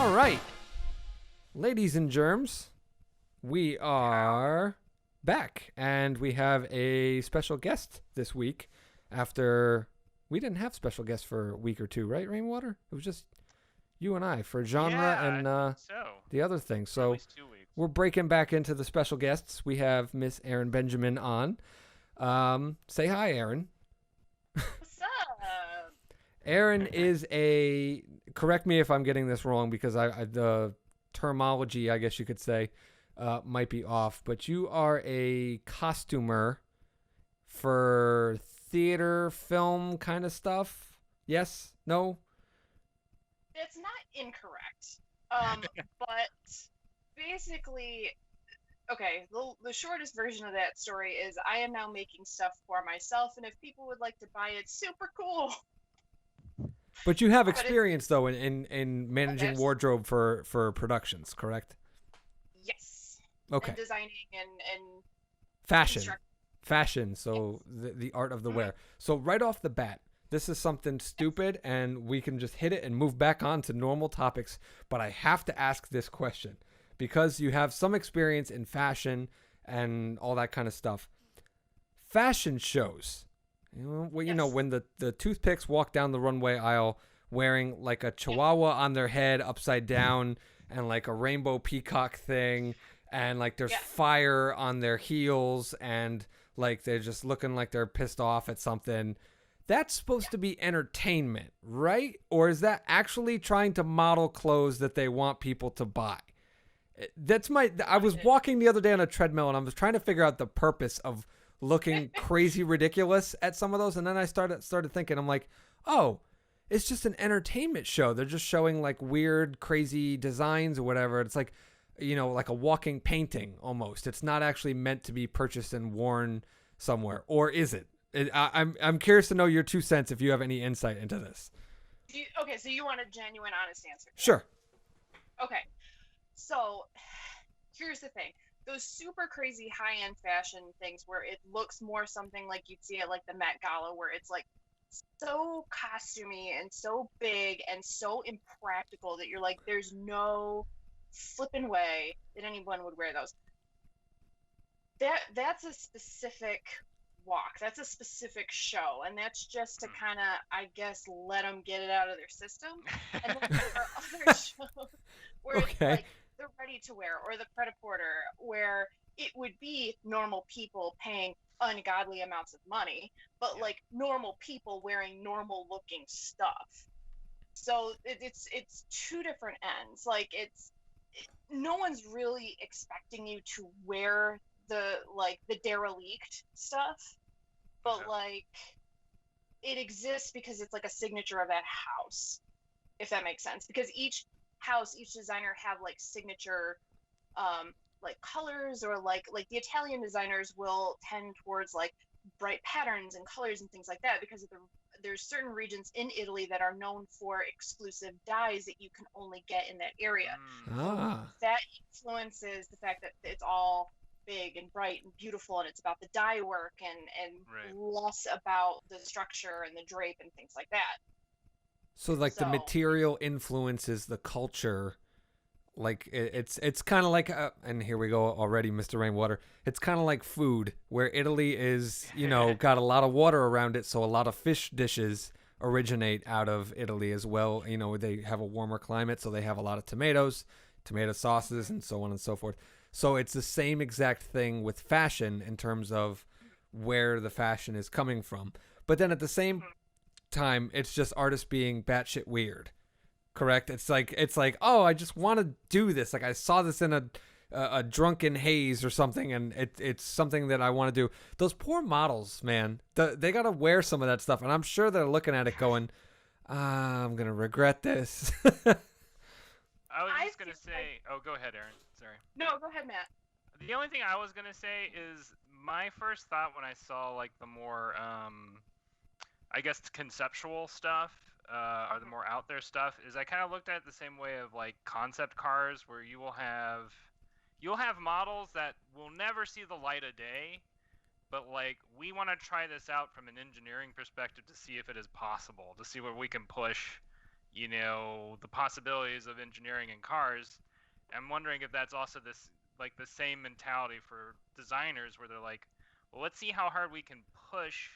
All right, ladies and germs, we are back, and we have a special guest this week. After we didn't have special guests for a week or two, right, Rainwater? It was just you and I for genre Yeah, I and think so. the other thing. For at So least 2 weeks. we're breaking back into the special guests. We have Miss Erin Benjamin on. Say hi, Erin. What's up? Erin is a. Correct me if I'm getting this wrong because the terminology, I guess you could say, might be off. But you are a costumer for theater, film kind of stuff. Yes? No? That's not incorrect. But basically, okay, the shortest version of that story is I am now making stuff for myself, and if people would like to buy it, super cool. But you have But it's experience though in managing that's wardrobe for productions, correct? yes, Okay. and designing and Fashion. construct. Fashion, so Yes. the art of the Mhm. wear. So right off the bat, this is something Yes. stupid and we can just hit it and move back on to normal topics, but I have to ask this question because you have some experience in fashion and all that kind of stuff. Fashion shows. Yes. When the toothpicks walk down the runway aisle wearing like a Yeah. chihuahua on their head upside down and like a rainbow peacock thing and like there's Yeah. fire on their heels and like they're just looking like they're pissed off at something. That's supposed Yeah. to be entertainment, right? Or is that actually trying to model clothes that they want people to buy? I was It, walking the other day on a treadmill and I was trying to figure out the purpose of looking crazy ridiculous at some of those, and then I started thinking, I'm like, oh, it's just an entertainment show. They're just showing like weird, crazy designs or whatever. It's like, like a walking painting almost. It's not actually meant to be purchased and worn somewhere, or is it? I'm curious to know your 2 cents if you have any insight into this. okay, so you want a genuine, honest answer to Sure. that? Okay, so here's the thing. Those super crazy high-end fashion things where it looks more something like you'd see at like the Met Gala, where it's like so costumey and so big and so impractical that you're like, there's no flipping way that anyone would wear those. That's a specific walk. That's a specific show, and that's just to kind of, I guess, let them get it out of their system. And then there are other shows where it's Okay. like the ready to wear or the pret a porter, where it would be normal people paying ungodly amounts of money, but Yeah. like normal people wearing normal looking stuff. So it's two different ends. Like no one's really expecting you to wear the derelict stuff, but Okay. like it exists because it's like a signature of that house, if that makes sense. Because each designer have like signature like colors, or like the Italian designers will tend towards like bright patterns and colors and things like that because there's certain regions in Italy that are known for exclusive dyes that you can only get in that area. Mm, So Ah. that influences the fact that it's all big and bright and beautiful, and it's about the dye work right. and less about the structure and the drape and things like that. So like the So material influences the culture. Like it's kind of like and here we go already, Mr. Rainwater. It's kind of like food, where Italy is, got a lot of water around it, so a lot of fish dishes originate out of Italy as well. They have a warmer climate, so they have a lot of tomatoes, tomato sauces, and so on and so forth. So it's the same exact thing with fashion in terms of where the fashion is coming from. But then at the same mhm, time, it's just artists being batshit weird. Correct? It's like, oh, I just want to do this. Like I saw this in a drunken haze or something, and it's something that I want to do. Those poor models, man, they gotta wear some of that stuff, and I'm sure they're looking at it going, I'm gonna regret this. I was I just gonna feel like say. Oh, go ahead, Aaron. Sorry. no, go ahead, Matt. The only thing I was gonna say is my first thought when I saw like the more, I guess, conceptual stuff, or the Mhm. more out there stuff, is I kind of looked at it the same way of like concept cars, where you'll have models that will never see the light of day, but like we want to try this out from an engineering perspective to see if it is possible, to see where we can push the possibilities of engineering in cars. I'm wondering if that's also this like the same mentality for designers where they're like, well, let's see how hard we can push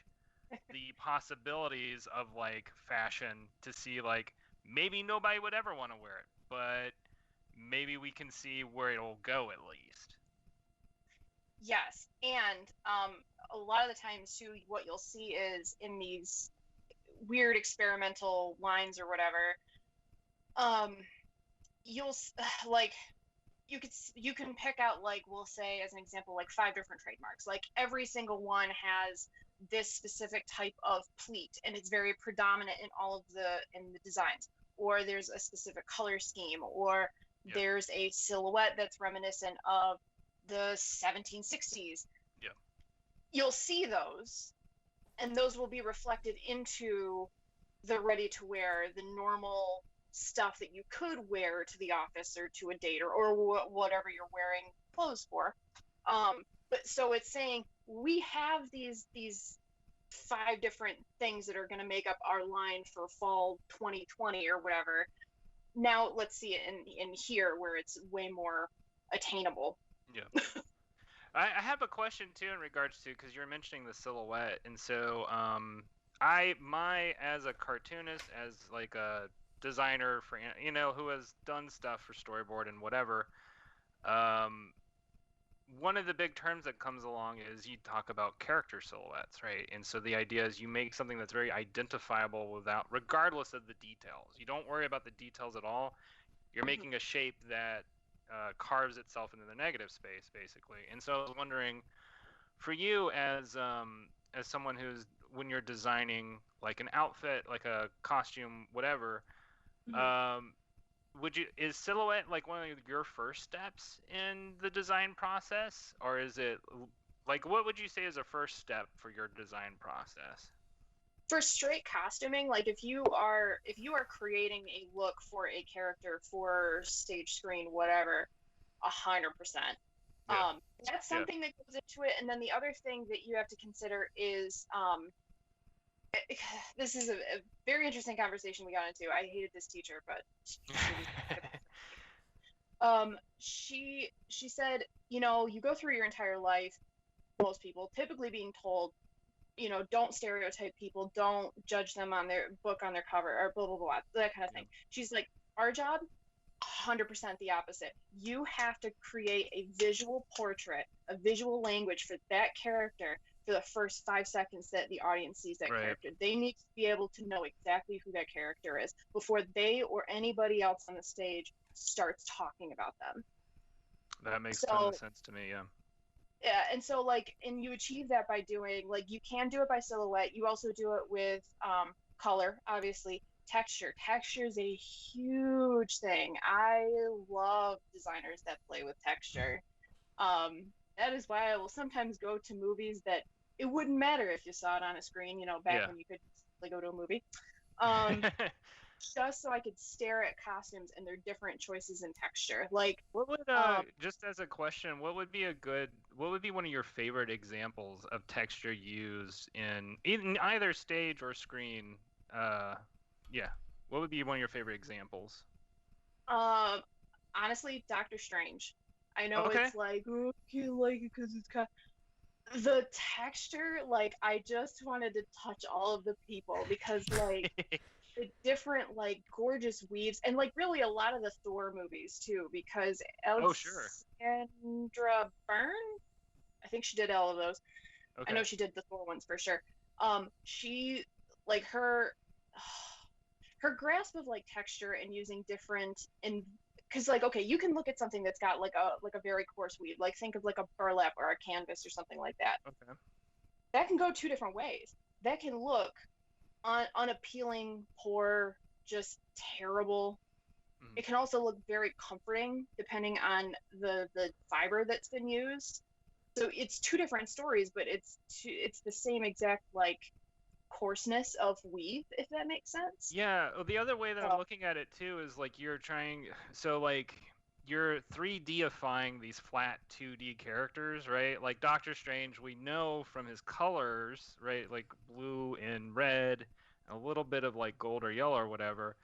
the possibilities of like fashion to see like maybe nobody would ever want to wear it, but maybe we can see where it'll go at least. Yes, and a lot of the times too, what you'll see is in these weird experimental lines or whatever, um, you'll like you can pick out, like, we'll say as an example, like 5 different trademarks. Like every single one has this specific type of pleat, and it's very predominant in all of the designs. Or there's a specific color scheme, or Yeah. there's a silhouette that's reminiscent of the 1760s. Yeah. You'll see those, and those will be reflected into the ready to wear, the normal stuff that you could wear to the office or to a date, or whatever you're wearing clothes for. But so it's saying we have these 5 different things that are going to make up our line for fall 2020 or whatever. Now let's see it in here where it's way more attainable. Yeah. I have a question too in regards to, because you're mentioning the silhouette, and so as a cartoonist, as like a designer for who has done stuff for storyboard and whatever, one of the big terms that comes along is you talk about character silhouettes, right? And so the idea is you make something that's very identifiable regardless of the details. You don't worry about the details at all. You're making a shape that carves itself into the negative space, basically. And so I was wondering, for you as someone who's, when you're designing like an outfit, like a costume, whatever, is silhouette like one of your first steps in the design process, or is it like, what would you say is a first step for your design process? For straight costuming, like if you are creating a look for a character for stage, screen, whatever, 100%. Yeah. That's something that goes into it. And then the other thing that you have to consider is this is a very interesting conversation we got into. I hated this teacher, but she said, you go through your entire life, most people typically being told, don't stereotype people, don't judge them on their book, on their cover, or blah blah blah, that kind of thing. She's like, our job, 100% the opposite. You have to create a visual portrait, a visual language for that character for the first 5 seconds that the audience sees that character. They need to be able to know exactly who that character is before they or anybody else on the stage starts talking about them. That makes tons of sense to me. Yeah, and so and you achieve that by doing, you can do it by silhouette. You also do it with color, obviously. Texture is a huge thing. I love designers that play with texture. That is why I will sometimes go to movies that it wouldn't matter if you saw it on a screen, back when you could go to a movie. Just so I could stare at costumes and their different choices in texture. Like, what would just as a question, what would be one of your favorite examples of texture used in either stage or screen? What would be one of your favorite examples? Honestly, Doctor Strange. I know it's like, oh, I can't like it because it's kind of... the texture, I just wanted to touch all of the people because the different gorgeous weaves, and really a lot of the Thor movies too, because Alexandra Byrne, I think she did all of those. I know she did the Thor ones for sure. She her grasp of texture and using different, and because you can look at something that's got a very coarse weave, think of a burlap or a canvas or something like that. That can go 2 different ways. That can look unappealing, poor, just terrible. It can also look very comforting depending on the fiber that's been used. So it's 2 different stories, but it's the same exact coarseness of weave, if that makes sense. Yeah, the other way that I'm looking at it too is you're 3D-ifying these flat 2D characters, right? Like Doctor Strange, we know from his colors, right, like blue and red, a little bit of gold or yellow or whatever,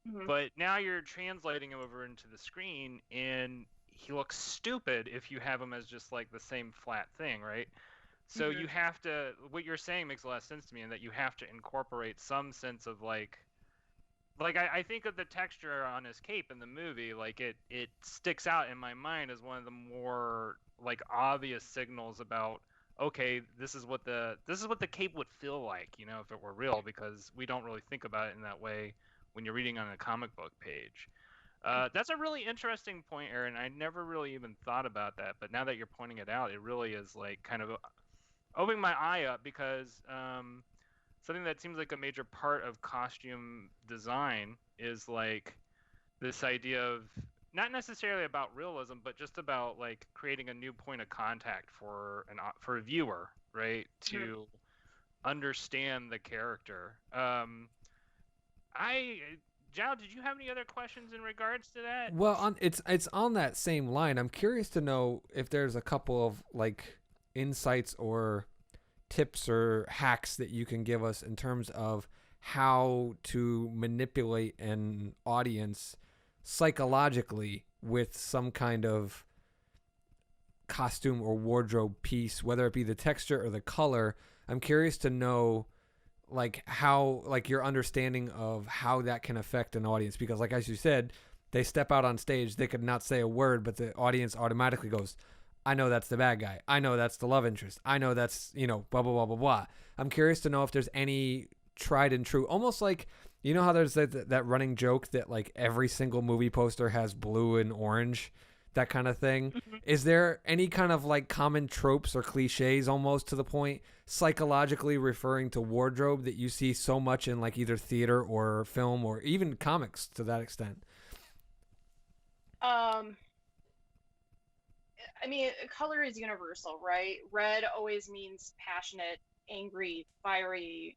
Mhm. But now you're translating him over into the screen, and he looks stupid if you have him as just like the same flat thing, right? So Mhm. you have to, what you're saying makes a lot of sense to me, in that you have to incorporate some sense of like I think of the texture on his cape in the movie, like it sticks out in my mind as one of the more like obvious signals about, okay, this is what the cape would feel like, if it were real, because we don't really think about it in that way when you're reading on a comic book page. That's a really interesting point, Erin. I never really even thought about that, but now that you're pointing it out, it really is like kind of opening my eye up, because something that seems like a major part of costume design is like this idea of not necessarily about realism, but just about like creating a new point of contact for a viewer, right? Mhm. To understand the character. I Jow, did you have any other questions in regards to that? Well, it's on that same line. I'm curious to know if there's a couple of like insights or tips or hacks that you can give us in terms of how to manipulate an audience psychologically with some kind of costume or wardrobe piece, whether it be the texture or the color. I'm curious to know like how like your understanding of how that can affect an audience, because like as you said, they step out on stage, they could not say a word, but the audience automatically goes, I know that's the bad guy, I know that's the love interest, I know that's, blah blah blah blah blah. I'm curious to know if there's any tried and true, almost like, how there's that running joke that like every single movie poster has blue and orange, that kind of thing. Mhm. Is there any kind of like common tropes or cliches, almost to the point, psychologically referring to wardrobe, that you see so much in like either theater or film or even comics to that extent? Um, I mean, color is universal, right? Red always means passionate, angry, fiery,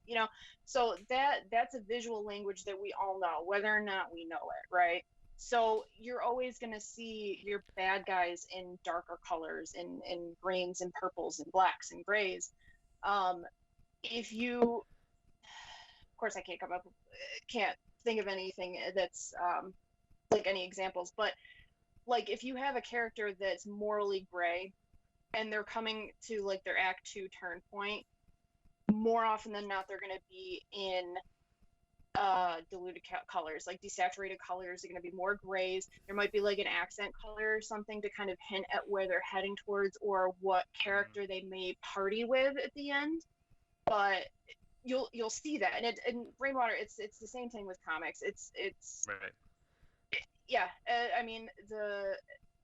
So that's a visual language that we all know, whether or not we know it, right? So you're always going to see your bad guys in darker colors, in greens and purples and blacks and grays. Um, if you, of course, I can't think of anything that's like any examples, but like if you have a character that's morally gray and they're coming to like their act 2 turn point, more often than not they're going to be in diluted colors, like desaturated colors are going to be more grays. There might be like an accent color or something to kind of hint at where they're heading towards or what Mm, character they may party with at the end. But you'll see that, and Rainwater, it's the same thing with comics. It's right. yeah. I mean, the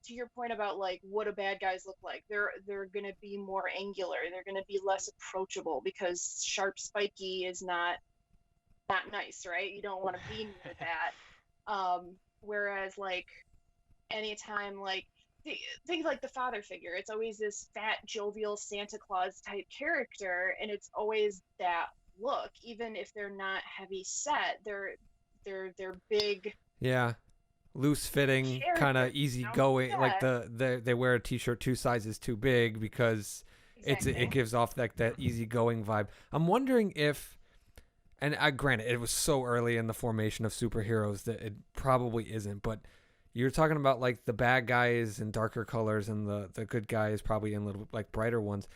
to your point about like what do bad guys look like, they're gonna be more angular, they're gonna be less approachable because sharp spiky is not nice, right? You don't want to be near that. Whereas like anytime like think like the father figure, it's always this fat jovial Santa Claus type character, and it's always that look, even if they're not heavy set, they're big Yeah, loose fitting, kind of characters, easy going, like Yeah, they wear a t-shirt 2 sizes too big because it exactly. gives off that easy going vibe. I'm wondering if, and I granted it was so early in the formation of superheroes that it probably isn't, but you're talking about like the bad guys in darker colors and the good guys probably in little like brighter ones.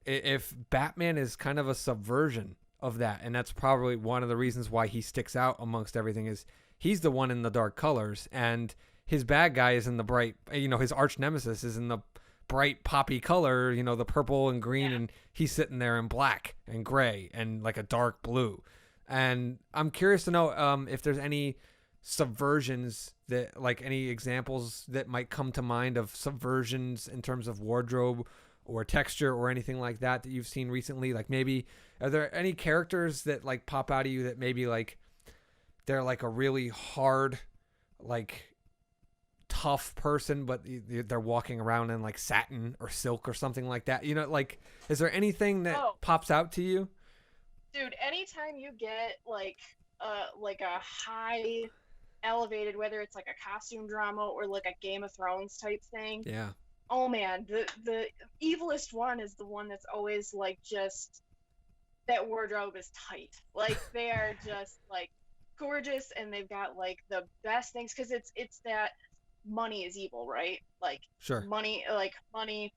If Batman is kind of a subversion of that, and that's probably one of the reasons why he sticks out amongst everything, is he's the one in the dark colors, and his bad guy is in the bright, his arch nemesis is in the bright poppy color, the purple and green, Yeah. and he's sitting there in black and gray and like a dark blue. And I'm curious to know if there's any subversions, that like any examples that might come to mind of subversions in terms of wardrobe or texture or anything like that you've seen recently. Like maybe are there any characters that like pop out of you that maybe like they're like a really hard, like tough person, but they're walking around in like satin or silk or something like that, like, is there anything that Oh, pops out to you? dude, anytime you get like a high elevated, whether it's like a costume drama or like a Game of Thrones type thing, Yeah. oh man, the evilest one is the one that's always like just that wardrobe is tight. Like they are just like gorgeous, and they've got like the best things because it's that money is evil, right? Like Sure. money,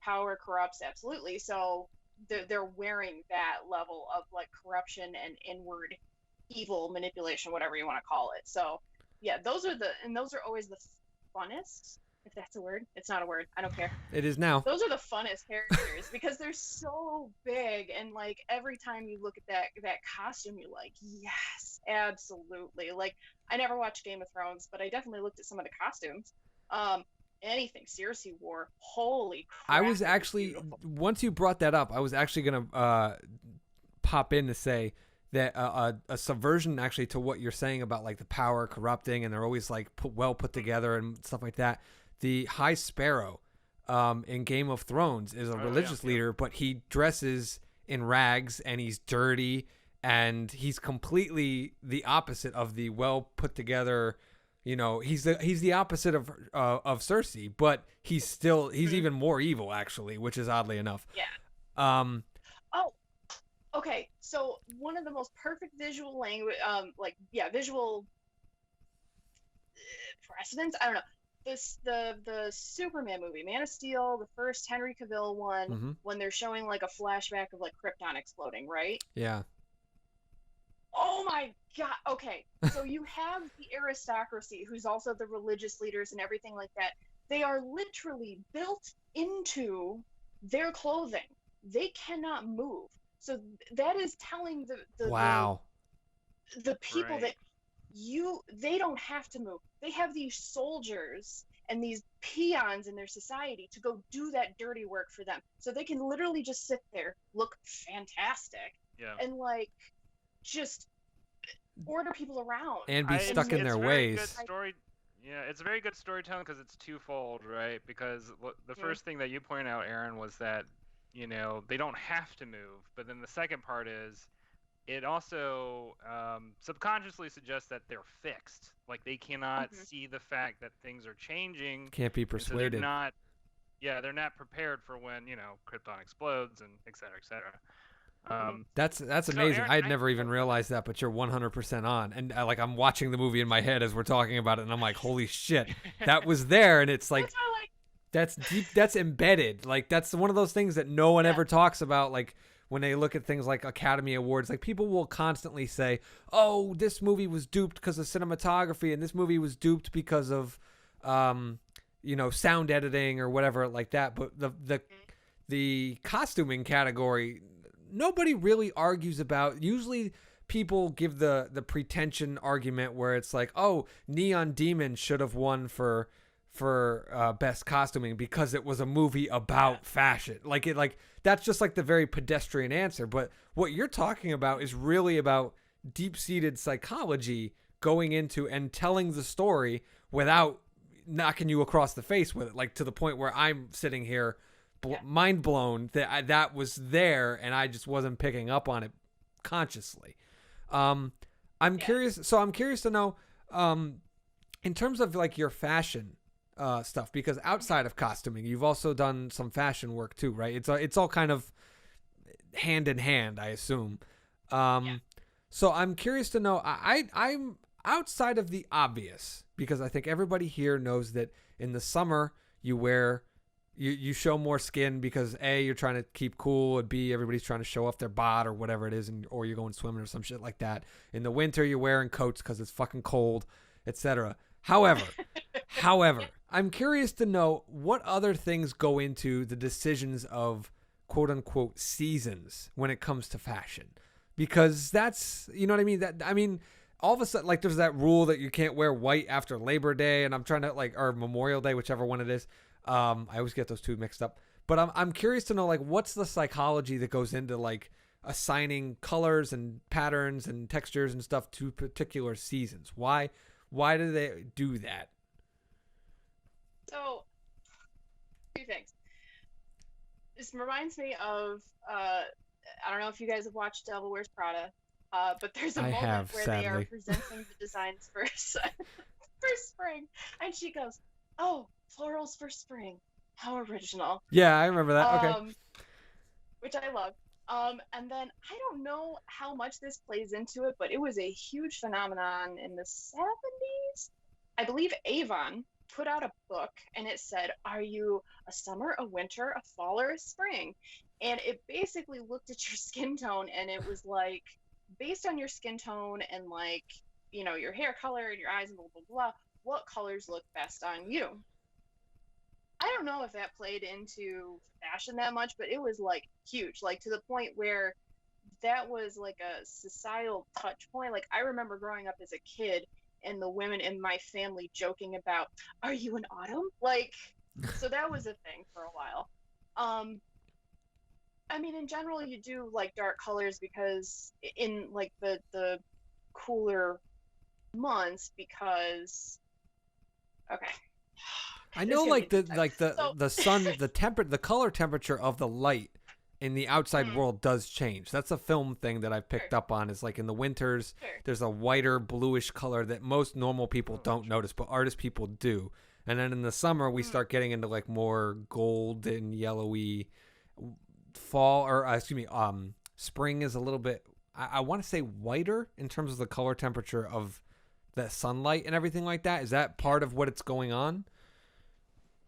power corrupts, absolutely. So they're wearing that level of like corruption and inward evil manipulation, whatever you want to call it. So yeah, those are always the funnest, if that's a word. It's not a word. I don't care. It is now. Those are the funnest characters because they're so big, and like every time you look at that costume, you're like, yes, absolutely. Like I never watched Game of Thrones, but I definitely looked at some of the costumes. Anything Cersei wore, holy crap! I was actually, once you brought that up, I was actually gonna pop in to say that a subversion actually to what you're saying about like the power corrupting, and they're always like put together and stuff like that. The High Sparrow in Game of Thrones is a religious leader, but he dresses in rags and he's dirty, and he's completely the opposite of the well put together. You know, he's the opposite of Cersei, but he's even more evil actually, which is oddly enough. Yeah. Oh, okay. So one of the most perfect visual language, visual precedents. I don't know. The Superman movie, Man of Steel, the first Henry Cavill one, when they're showing like a flashback of like Krypton exploding, right? Yeah. Oh my God. Okay. So you have the aristocracy who's also the religious leaders and everything like that. They are literally built into their clothing. They cannot move. So that is telling the people that they don't have to move. They have these soldiers and these peons in their society to go do that dirty work for them. So they can literally just sit there, look fantastic, and like just order people around and be stuck in their ways. It's a very good storytelling because it's twofold, right? Because the first thing that you pointed out, Erin, was that they don't have to move, but then the second part is it also subconsciously suggests that they're fixed, like they cannot see the fact that things are changing, can't be persuaded. So they're not prepared for when Krypton explodes and et cetera, et cetera. That's amazing. I had never even realized that, but you're 100% on. And I'm watching the movie in my head as we're talking about it, and I'm like, holy shit, that was there. And it's like, that's deep, that's embedded. Like, that's one of those things that no one ever talks about. Like, when they look at things like Academy Awards, like people will constantly say, oh, this movie was duped because of cinematography, and this movie was duped because of, sound editing or whatever like that. But the costuming category, nobody really argues about. Usually people give the pretension argument where it's like, oh, Neon Demon should have won for best costuming because it was a movie about fashion. Like that's just like the very pedestrian answer. But what you're talking about is really about deep-seated psychology going into and telling the story without knocking you across the face with it, like to the point where I'm sitting here mind blown that was there and I just wasn't picking up on it consciously. I'm curious to know in terms of like your fashion stuff, because outside of costuming you've also done some fashion work too, right? It's all kind of hand in hand, I assume. So I'm curious to know, I'm outside of the obvious, because I think everybody here knows that in the summer you wear you show more skin because A, you're trying to keep cool, and B, everybody's trying to show off their bod or whatever it is, or you're going swimming or some shit like that. In the winter, you're wearing coats because it's fucking cold, etc. However, I'm curious to know what other things go into the decisions of quote unquote seasons when it comes to fashion, because that's, you know what I mean? All of a sudden, like, there's that rule that you can't wear white after Labor Day, and I'm trying to or Memorial Day, whichever one it is. I always get those two mixed up, but I'm curious to know, like, what's the psychology that goes into like assigning colors and patterns and textures and stuff to particular seasons? Why do they do that? So, two things. This reminds me of I don't know if you guys have watched Devil Wears Prada, but there's a moment where sadly. they are presenting the designs for spring, and she goes, "Oh, florals for spring. How original." Yeah, I remember that. Okay. Which I love. And then I don't know how much this plays into it, but it was a huge phenomenon in the 70s. I believe Avon put out a book and it said, "Are you a summer, a winter, a fall, or a spring?" And it basically looked at your skin tone and it was like, based on your skin tone and like, your hair color and your eyes and blah, blah, blah, what colors look best on you? I don't know if that played into fashion that much, but it was like huge, like to the point where that was like a societal touch point. Like I remember growing up as a kid and the women in my family joking about, "Are you an autumn?" Like, so that was a thing for a while. I mean, in general, you do like dark colors because in like the cooler months, because okay, I this is know, gonna be like deep dive. So, the sun, the color temperature of the light in the outside mm, world does change. That's a film thing that I've picked sure, up on. Is like in the winters, sure. there's a whiter bluish color that most normal people Oh, don't notice, but artist people do. And then in the summer, we Mm. start getting into like more golden, yellowy. Fall, or excuse me, spring is a little bit. I want to say whiter in terms of the color temperature of the sunlight and everything like that. Is that part of what it's going on?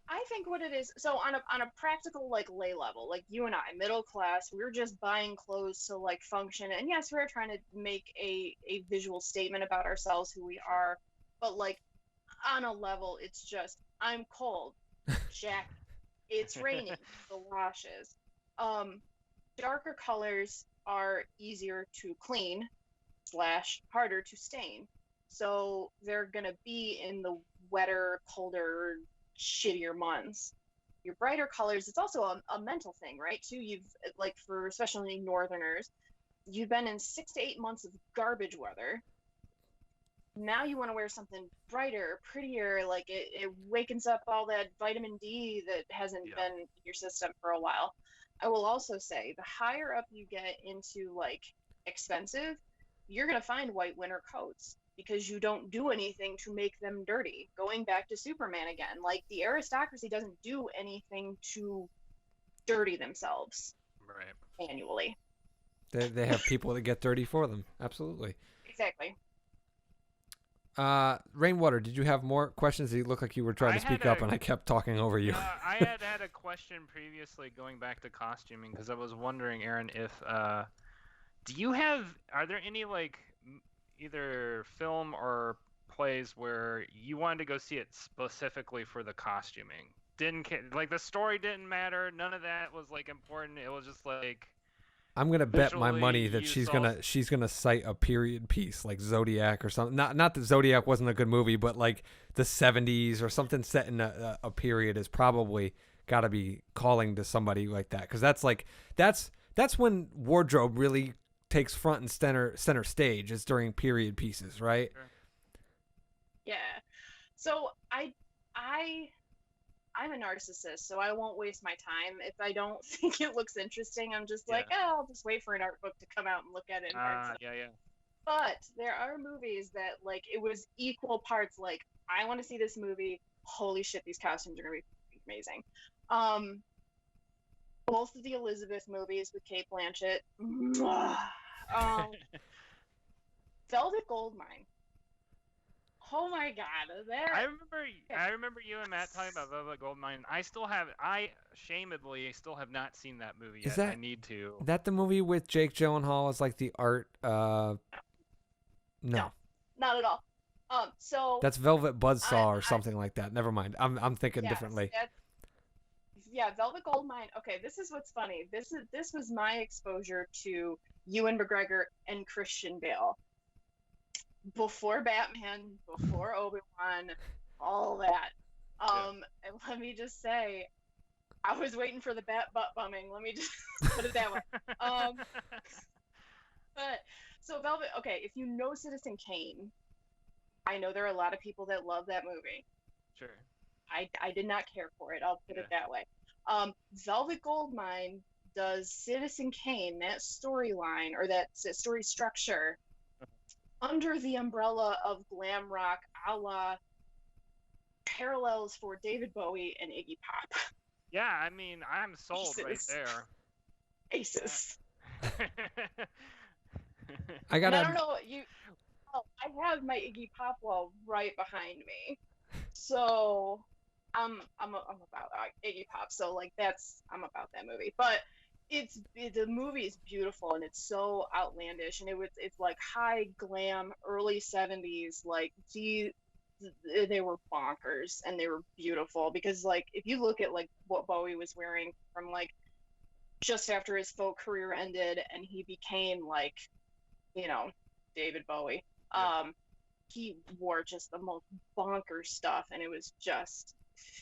I think what it is, so on a practical like lay level, like you and I, middle class, we're just buying clothes to like function. And yes, we're trying to make a visual statement about ourselves, who we sure. are. But like on a level, it's just I'm cold, jacket. It's raining, galoshes. Um, Darker colors are easier to clean slash harder to stain. So they're gonna be in the wetter, colder, shittier months. Your brighter colors, it's also a mental thing, right? Too, you've like for especially northerners, you've been in 6 to 8 months of garbage weather. Now you want to wear something brighter, prettier, like it wakens up all that vitamin D that hasn't Yeah. been in your system for a while. I will also say the higher up you get into like expensive, you're going to find white winter coats because you don't do anything to make them dirty. Going back to Superman again, like the aristocracy doesn't do anything to dirty themselves Right. annually. They have people that get dirty for them. Absolutely. Exactly. Rainwater, did you have more questions? You look like you were trying I to had speak up, a and I kept talking over you. I had a question previously going back to costuming because I was wondering, Aaron, if do you have are there any like either film or plays where you wanted to go see it specifically for the costuming? Didn't care, like the story didn't matter, none of that was like important. It was just like I'm gonna bet my visually money that you saw. she's gonna cite a period piece like Zodiac or something. Not that Zodiac wasn't a good movie, but like the '70s or something set in a period is probably got to be calling to somebody like that, because that's when wardrobe really takes front and center stage, is during period pieces, right? Sure. Yeah. So I I'm a narcissist, so I won't waste my time. If I don't think it looks interesting, I'm just like, Yeah. oh, I'll just wait for an art book to come out and look at it in person. Yeah, yeah. But there are movies that like it was equal parts like I want to see this movie. Holy shit, these costumes are gonna be amazing. Um, both of the Elizabeth movies with Kate Blanchett. Mwah. Um, Velvet Goldmine. Oh my god, I there. remember I remember you and Matt talking about Velvet Goldmine. I shamedly still have not seen that movie Is yet. I that need to. that the movie with Jake Gyllenhaal as like the art? No, No, not at all. So that's Velvet I, Buzzsaw or I something like that. Never mind. I'm thinking yes, differently. that yeah, Velvet Goldmine. Okay, this is what's funny. This was my exposure to Ewan McGregor and Christian Bale before Batman, before Obi-Wan, all that. Yeah. And let me just say, I was waiting for the bat butt bumming. Let me just put it that way. Um, but so Velvet. Okay, if you know Citizen Kane, I know there are a lot of people that love that movie. Sure. I did not care for it. I'll put Yeah. it that way. Velvet Goldmine does Citizen Kane, that storyline or that story structure, under the umbrella of glam rock, a la parallels for David Bowie and Iggy Pop. Yeah, I mean, I'm sold right Aces. there. Aces. I And I gotta. don't know you. Oh, I have my Iggy Pop wall right behind me, so I'm about Iggy Pop. So like I'm about that movie. But the movie is beautiful and it's so outlandish and it's like high glam early 70s like they were bonkers and they were beautiful because like if you look at like what Bowie was wearing from like just after his folk career ended and he became like you know David Bowie. Yeah. He wore just the most bonkers stuff, and it was just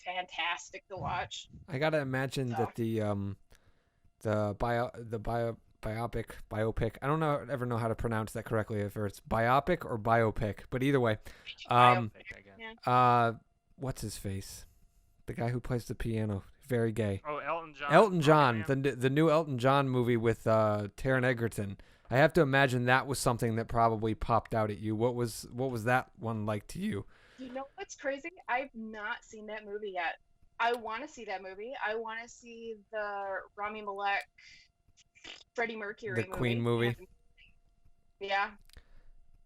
fantastic to watch. I gotta imagine So that the biopic. I don't know ever know how to pronounce that correctly, if it's biopic or biopic, but either way, um, Biopic, I guess. yeah. what's his face? The guy who plays the piano, very gay. Oh, Elton John. Elton John, Rocketman? the new Elton John movie with Taron Egerton. I have to imagine that was something that probably popped out at you. What was that one like to you? You know what's crazy? I've not seen that movie yet. I want to see that movie. I want to see the Rami Malek, Freddie Mercury The Queen movie. movie. Yeah.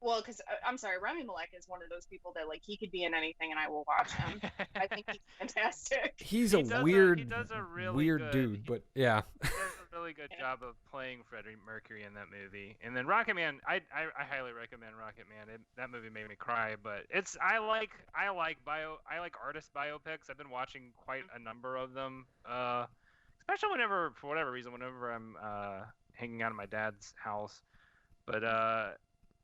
Well, because I'm sorry, Rami Malek is one of those people that like he could be in anything and I will watch him. I think he's fantastic. He's He a does weird, he does a really weird good- dude, but yeah. He does a really good job of playing Freddie Mercury in that movie. And then Rocketman, I highly recommend Rocketman. That movie made me cry, but I like artist biopics. I've been watching quite a number of them. Especially for whatever reason, whenever I'm hanging out at my dad's house. But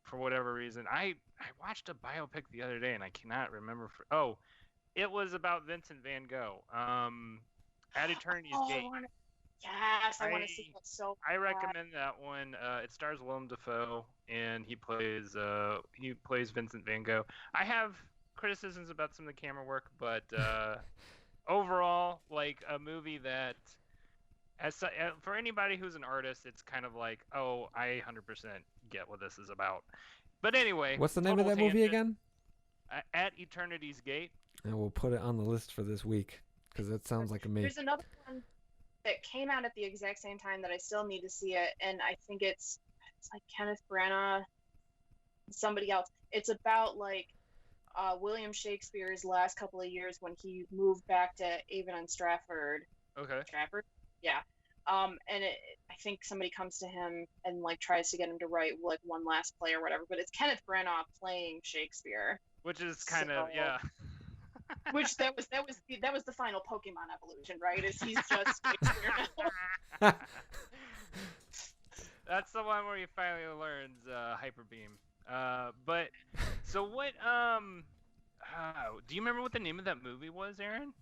for whatever reason, I watched a biopic the other day and I cannot remember. It was about Vincent Van Gogh. At Eternity's Gate. Yes, I want to see that so I bad. recommend that one. It stars Willem Dafoe, and he plays Vincent Van Gogh. I have criticisms about some of the camera work, but overall, like a movie that, for anybody who's an artist, it's kind of like, oh, I 100% get what this is about. But anyway, What's the name of total that movie tangent. again? At Eternity's Gate. And we'll put it on the list for this week because that sounds like a me. There's another one that came out at the exact same time that I still need to see it, and I think it's like Kenneth Branagh, somebody else. It's about like William Shakespeare's last couple of years when he moved back to Avon and Stratford. Okay. Stratford, yeah. And I think somebody comes to him and like tries to get him to write like one last play or whatever. But it's Kenneth Branagh playing Shakespeare. Which is kind of yeah. Which that was the final Pokemon evolution, right? Is he's just Shakespeare now. That's the one where he finally learns Hyper Beam. But so what? Do you remember what the name of that movie was, Erin?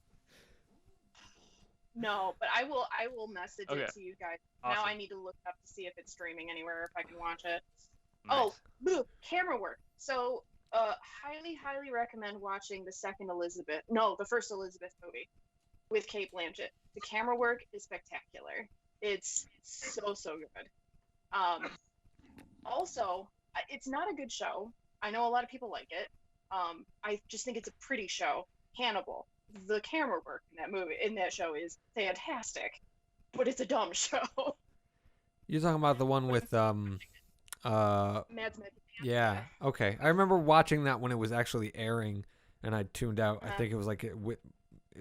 No, but I will message Okay. it to you guys. Awesome. Now I need to look up to see if it's streaming anywhere, if I can watch it. Nice. Oh, look, camera work. So, highly recommend watching the first Elizabeth movie with Kate Blanchett. The camera work is spectacular. It's so good. Also, it's not a good show. I know a lot of people like it. I just think it's a pretty show. Hannibal. The camera work in that show is fantastic, but it's a dumb show. You're talking about the one with Mads Mikkelsen. yeah, okay. I remember watching that when it was actually airing, and I tuned out. I think it was like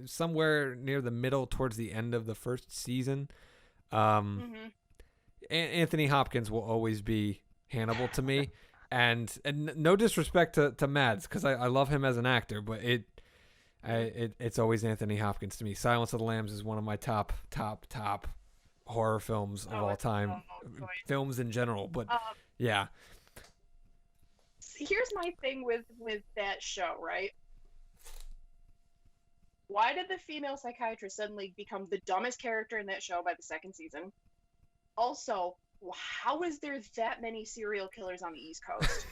somewhere near the middle, towards the end of the first season. Anthony Hopkins will always be Hannibal to me, and no disrespect to Mads, because I love him as an actor, but it's always Anthony Hopkins to me. Silence of the Lambs is one of my top horror films of all time, films in general. But yeah. Here's my thing with that show, right? Why did the female psychiatrist suddenly become the dumbest character in that show by the second season? Also, how is there that many serial killers on the East Coast?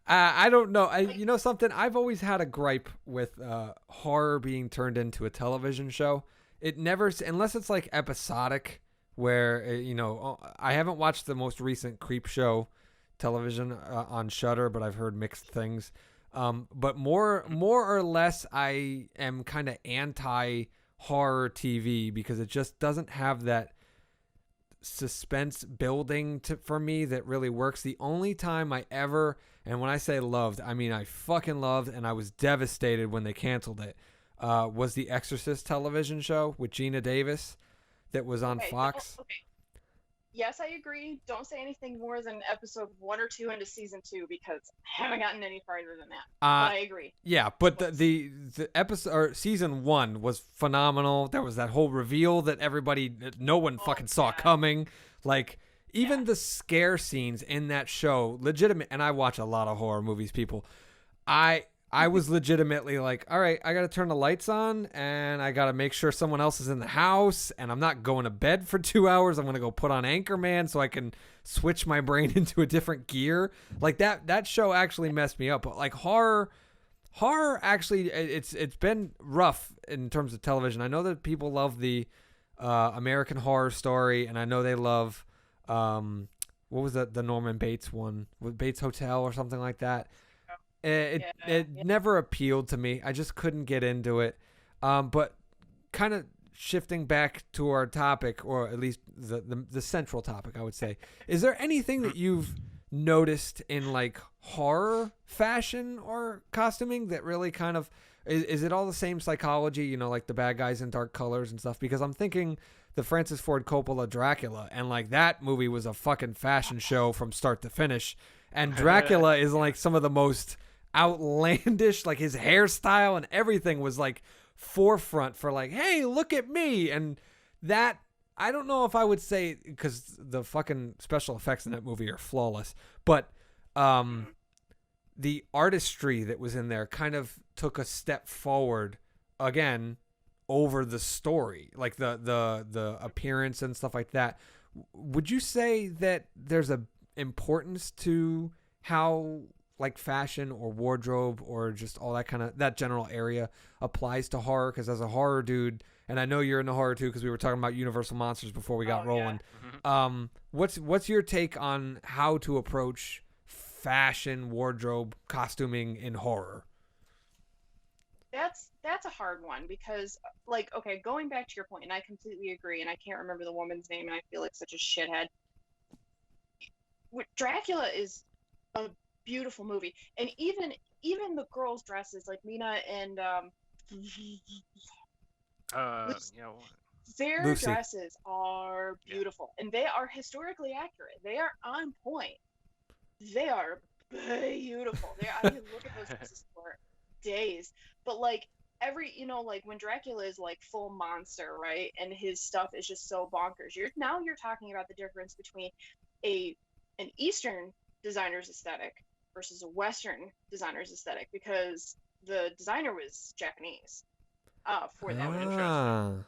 I don't know. You know something? I've always had a gripe with horror being turned into a television show. It never, unless it's like episodic, where I haven't watched the most recent Creep Show television on Shudder, but I've heard mixed things. But more or less, I am kind of anti horror TV because it just doesn't have that suspense building for me that really works. The only time I ever, and when I say loved, I mean I fucking loved, and I was devastated when they canceled it, was the Exorcist television show with Gina Davis that was on Fox. Okay. Yes, I agree. Don't say anything more than episode 1 or 2 into season 2 because I haven't gotten any farther than that. But I agree. Yeah, but the episode or season 1 was phenomenal. There was that whole reveal that no one fucking saw coming. Like even the scare scenes in that show, legitimate. And I watch a lot of horror movies, people. I was legitimately like, all right, I got to turn the lights on and I got to make sure someone else is in the house and I'm not going to bed for 2 hours. I'm going to go put on Anchorman so I can switch my brain into a different gear. Like that show actually messed me up. But like horror actually, it's been rough in terms of television. I know that people love the American Horror Story, and I know they love, what was that? The Norman Bates one with Bates Hotel or something like that. It never appealed to me. I just couldn't get into it. But kind of shifting back to our topic, or at least the central topic, I would say, is there anything that you've noticed in like horror fashion or costuming that really kind of is it all the same psychology, you know, like the bad guys in dark colors and stuff? Because I'm thinking the Francis Ford Coppola Dracula, and like that movie was a fucking fashion show from start to finish, and Dracula is like some of the most outlandish, like his hairstyle and everything was like forefront for like, hey, look at me. And that, I don't know if I would say, because the fucking special effects in that movie are flawless, but the artistry that was in there kind of took a step forward again over the story, like the appearance and stuff like that. Would you say that there's a importance to how like fashion or wardrobe or just all that kind of that general area applies to horror? Because as a horror dude, and I know you're into horror too, because we were talking about Universal Monsters before we got rolling. Yeah. What's your take on how to approach fashion, wardrobe, costuming in horror? That's a hard one because, like, okay, going back to your point, and I completely agree, and I can't remember the woman's name, and I feel like such a shithead. Dracula is a beautiful movie, and even the girls' dresses, like Mina and their Lucy. dresses are beautiful, and they are historically accurate. They are on point. They are beautiful. I can look at those dresses for days. But like like when Dracula is like full monster, right, and his stuff is just so bonkers. You're talking about the difference between an Eastern designer's aesthetic versus a Western designer's aesthetic, because the designer was Japanese for that. Interesting.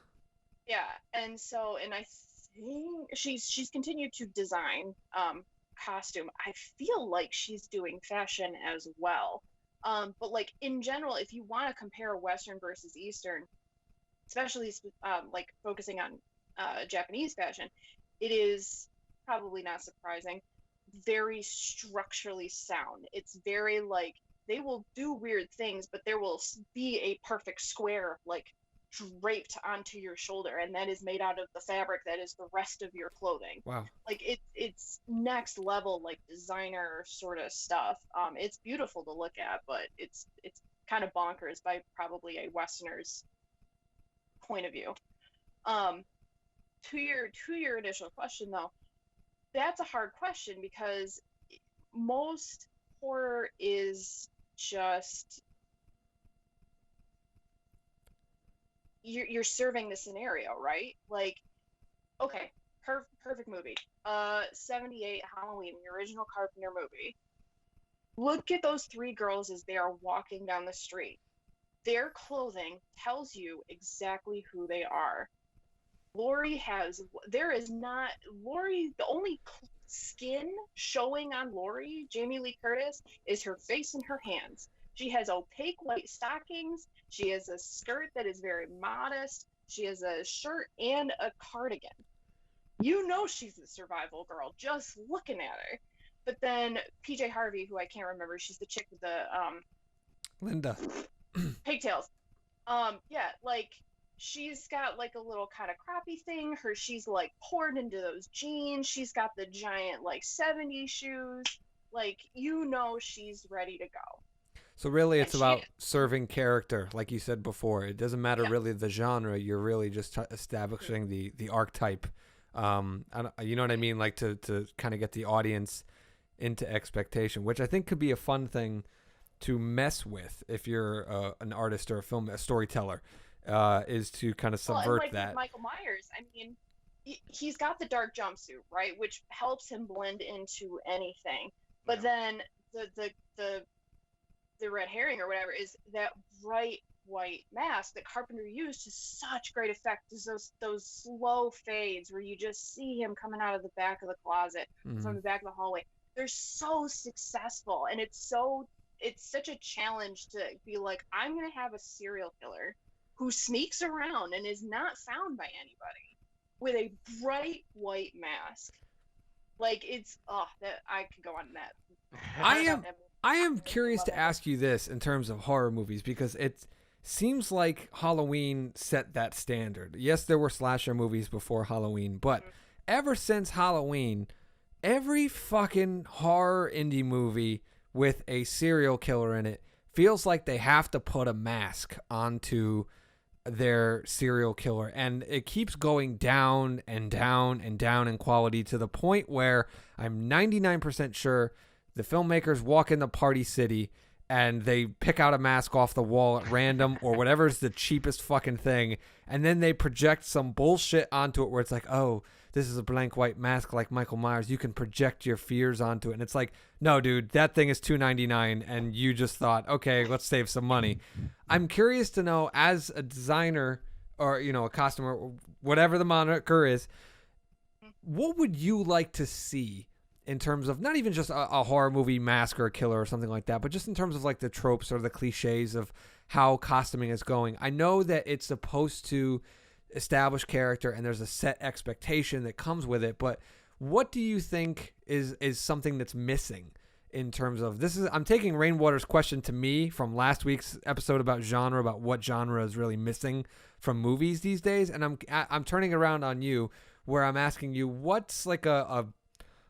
Yeah, and I think she's continued to design costume. I feel like she's doing fashion as well. But like in general, if you want to compare Western versus Eastern, especially like focusing on Japanese fashion, it is probably not surprising, very structurally sound. It's very like they will do weird things, but there will be a perfect square like draped onto your shoulder, and that is made out of the fabric that is the rest of your clothing. Wow. Like it's next level, like designer sort of stuff. It's beautiful to look at, but it's kind of bonkers by probably a Westerner's point of view. To your initial question though, that's a hard question because most horror is just you're serving the scenario, right? Like, okay, perfect movie. 78 Halloween, the original Carpenter movie. Look at those three girls as they are walking down the street. Their clothing tells you exactly who they are. The only skin showing on Laurie, Jamie Lee Curtis, is her face and her hands. She has opaque white stockings. She has a skirt that is very modest. She has a shirt and a cardigan. You know she's the survival girl just looking at her. But then PJ Harvey, who I can't remember, she's the chick with the Linda. pigtails. Yeah, like she's got like a little kind of crappy thing. She's like poured into those jeans. She's got the giant like 70s shoes. Like, she's ready to go. So really, And it's about serving character, like you said before. It doesn't matter really the genre. You're really just establishing the archetype. You know what I mean? Like to kind of get the audience into expectation, which I think could be a fun thing to mess with if you're an artist or a storyteller, is to kind of subvert like that. With Michael Myers, I mean, he's got the dark jumpsuit, right, which helps him blend into anything. But then the red herring or whatever is that bright white mask that Carpenter used to such great effect. Is those slow fades where you just see him coming out of the back of the closet, from the back of the hallway. They're so successful, and it's such a challenge to be like, I'm gonna have a serial killer who sneaks around and is not found by anybody with a bright white mask. Like, it's that I could go on that. I am curious to ask you this in terms of horror movies, because it seems like Halloween set that standard. Yes, there were slasher movies before Halloween, but ever since Halloween, every fucking horror indie movie with a serial killer in it feels like they have to put a mask onto their serial killer, and it keeps going down and down and down in quality, to the point where I'm 99% sure the filmmakers walk into Party City and they pick out a mask off the wall at random or whatever's the cheapest fucking thing, and then they project some bullshit onto it where it's like, oh, this is a blank white mask like Michael Myers, you can project your fears onto it. And it's like, no, dude, that thing is $2.99, and you just thought, okay, let's save some money. I'm curious to know, as a designer or, a costumer, whatever the moniker is, what would you like to see in terms of not even just a horror movie mask or a killer or something like that, but just in terms of like the tropes or the cliches of how costuming is going? I know that it's supposed to establish character and there's a set expectation that comes with it, but what do you think is something that's missing in terms of this? I'm taking Rainwater's question to me from last week's episode about genre, about what genre is really missing from movies these days, and I'm turning it around on you, where I'm asking you, what's like a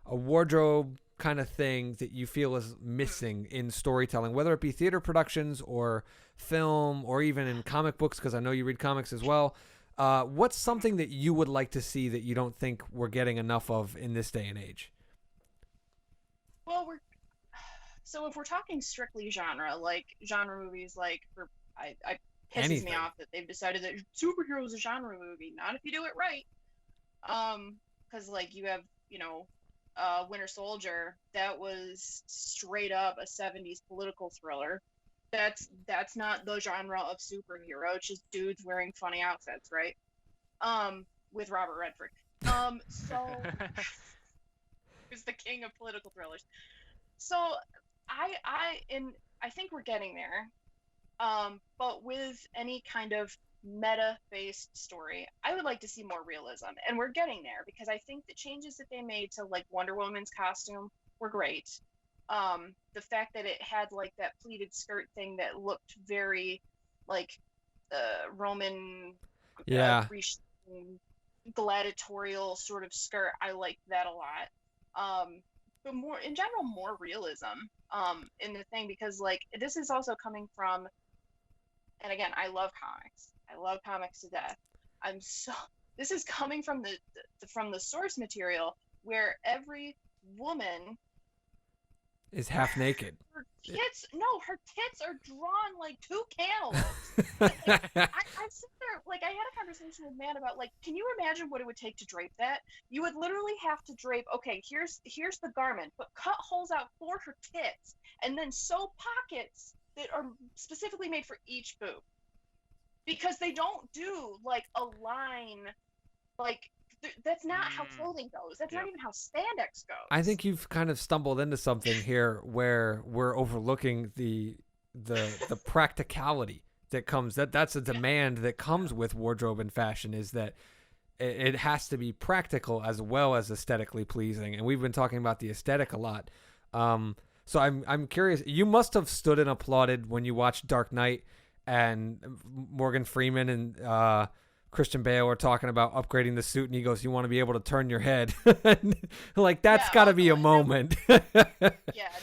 wardrobe kind of thing that you feel is missing in storytelling, whether it be theater productions or film or even in comic books, because I know you read comics as well. What's something that you would like to see that you don't think we're getting enough of in this day and age? Well, so if we're talking strictly genre, like genre movies, like pisses me off that they've decided that superhero is a genre movie. Not if you do it right. Because like you have, Winter Soldier, that was straight up a 70s political thriller. That's not the genre of superhero. It's just dudes wearing funny outfits, right? With Robert Redford. So who's the king of political thrillers. So I think we're getting there. But with any kind of meta-based story, I would like to see more realism, and we're getting there, because I think the changes that they made to like Wonder Woman's costume were great. The fact that it had like that pleated skirt thing that looked very like Roman, gladiatorial sort of skirt, I liked that a lot. But more in general, more realism in the thing, because like this is also coming from, and again, I love comics to death. This is coming from the source material, where every woman is half naked. Her tits are drawn like two cantaloupes. I sit there, like, I had a conversation with Man about, like, can you imagine what it would take to drape that? You would literally have to drape, okay, here's the garment, but cut holes out for her tits, and then sew pockets that are specifically made for each boob. Because they don't do, like, a line, like, that's not how clothing goes. That's not even how spandex goes. I think you've kind of stumbled into something here where we're overlooking the practicality that comes. That's a demand that comes with wardrobe and fashion, is that it has to be practical as well as aesthetically pleasing. And we've been talking about the aesthetic a lot. So I'm curious. You must have stood and applauded when you watched Dark Knight and Morgan Freeman and Christian Bale are talking about upgrading the suit, and he goes, "You want to be able to turn your head." Like, that's got to be a moment. Yeah,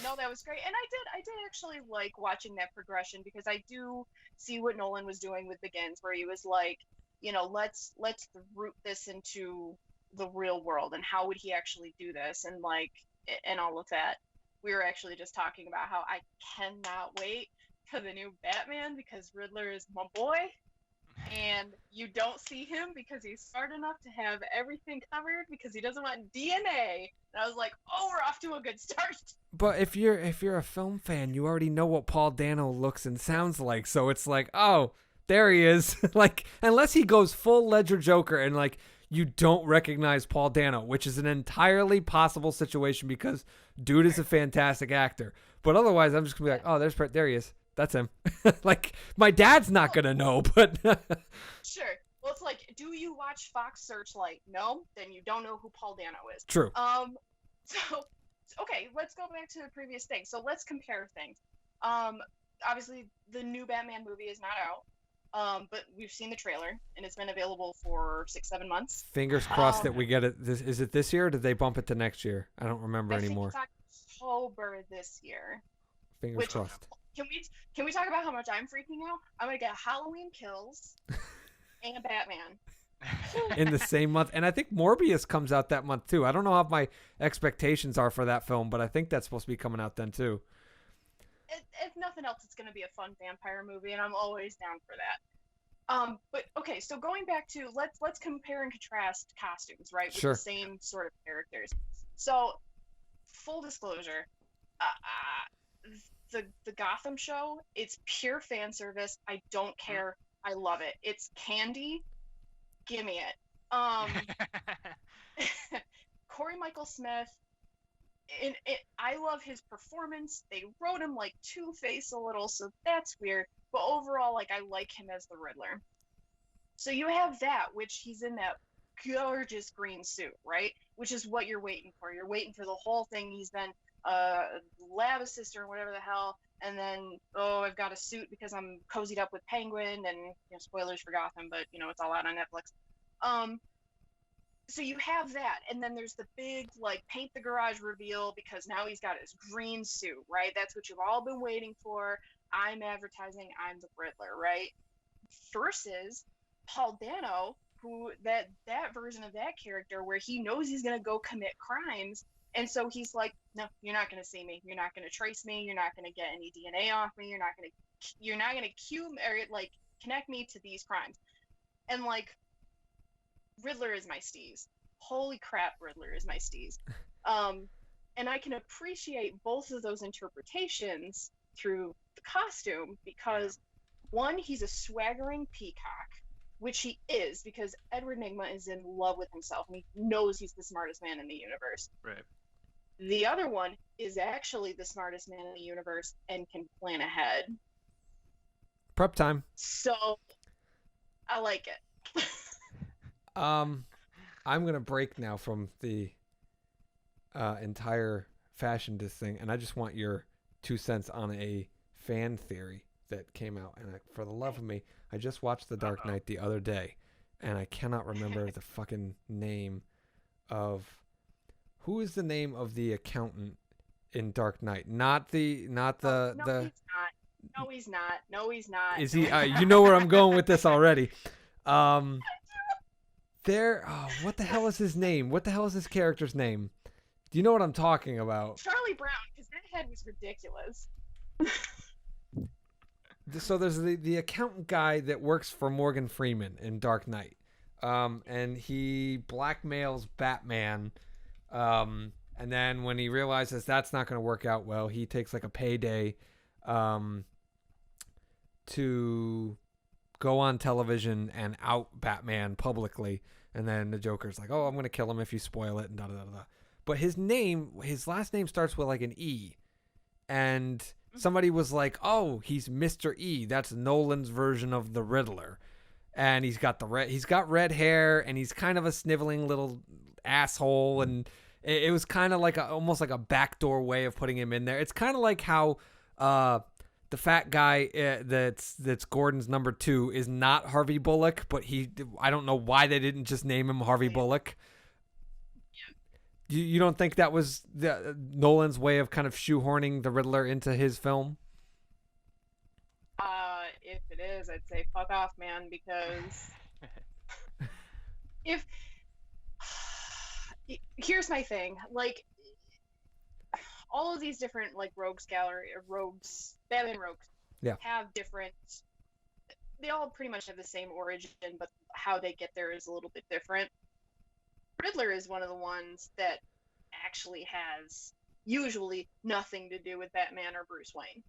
no, that was great. And I did actually like watching that progression, because I do see what Nolan was doing with Begins, where he was like, let's root this into the real world, and how would he actually do this, and like, and all of that. We were actually just talking about how I cannot wait for the new Batman, because Riddler is my boy. And you don't see him because he's smart enough to have everything covered, because he doesn't want DNA. And I was like, oh, we're off to a good start. But if you're a film fan, you already know what Paul Dano looks and sounds like, so it's like, oh, there he is. Like, unless he goes full Ledger Joker and like you don't recognize Paul Dano, which is an entirely possible situation because dude is a fantastic actor. But otherwise, I'm just gonna be like, oh, there he is. That's him. Like, my dad's not gonna know, but Sure. Well, it's like, do you watch Fox Searchlight? No? Then you don't know who Paul Dano is. True. So, okay, let's go back to the previous thing. So let's compare things. Obviously, the new Batman movie is not out, but we've seen the trailer, and it's been available for 6-7 months. Fingers crossed that we get it. Is it this year, or did they bump it to next year? I don't remember anymore. I think it's October this year. Fingers crossed. Can we talk about how much I'm freaking out? I'm gonna get Halloween Kills and Batman in the same month, and I think Morbius comes out that month too. I don't know how my expectations are for that film, but I think that's supposed to be coming out then too. If nothing else, it's gonna be a fun vampire movie, and I'm always down for that. But okay, so going back to let's compare and contrast costumes, right? With Sure. the same sort of characters. So, full disclosure, the Gotham show, it's pure fan service. I don't care. I love it. It's candy. Give me it. Corey Michael Smith, I love his performance. They wrote him like Two-Face a little, so that's weird. But overall, like, I like him as the Riddler. So you have that, which he's in that gorgeous green suit, right? Which is what you're waiting for. You're waiting for the whole thing. He's been lab assistant or whatever the hell, and then, oh, I've got a suit because I'm cozied up with Penguin, and spoilers for Gotham, but it's all out on Netflix. So you have that, and then there's the big like paint the garage reveal, because now he's got his green suit, right? That's what you've all been waiting for. I'm advertising I'm the Riddler, right? Versus Paul Dano, who that version of that character where he knows he's gonna go commit crimes. And so he's like, no, you're not going to see me. You're not going to trace me. You're not going to get any DNA off me. You're not going to cue or like connect me to these crimes. And like, Riddler is my steez. Holy crap, Riddler is my steez. And I can appreciate both of those interpretations through the costume, because one, he's a swaggering peacock, which he is, because Edward Nygma is in love with himself and he knows he's the smartest man in the universe. Right. The other one is actually the smartest man in the universe and can plan ahead. Prep time. So, I like it. I'm going to break now from the entire fashion disc thing, and I just want your 2 cents on a fan theory that came out. And for the love of me, I just watched The Dark Knight the other day, and I cannot remember the fucking name of... Who is the name of the accountant in Dark Knight? No, he's not. No, he's not. Is he? You know where I'm going with this already. What the hell is his name? What the hell is his character's name? Do you know what I'm talking about? Charlie Brown, because that head was ridiculous. So there's the accountant guy that works for Morgan Freeman in Dark Knight, and he blackmails Batman. And then when he realizes that's not going to work out well, he takes like a payday to go on television and out Batman publicly. And then the Joker's like, oh, I'm going to kill him if you spoil it, and da-da-da-da. But his last name starts with like an E. And somebody was like, oh, he's Mr. E. That's Nolan's version of the Riddler. And he's got red hair, and he's kind of a sniveling little asshole, and it was kind of like almost like a backdoor way of putting him in there. It's kind of like how the fat guy that's Gordon's number 2 is not Harvey Bullock, but I don't know why they didn't just name him Harvey Bullock. You don't think that was Nolan's way of kind of shoehorning the Riddler into his film? If it is, I'd say fuck off, man, because if here's my thing, like all of these different like Batman rogues have different, they all pretty much have the same origin, but how they get there is a little bit different. Riddler is one of the ones that actually has usually nothing to do with Batman or Bruce Wayne.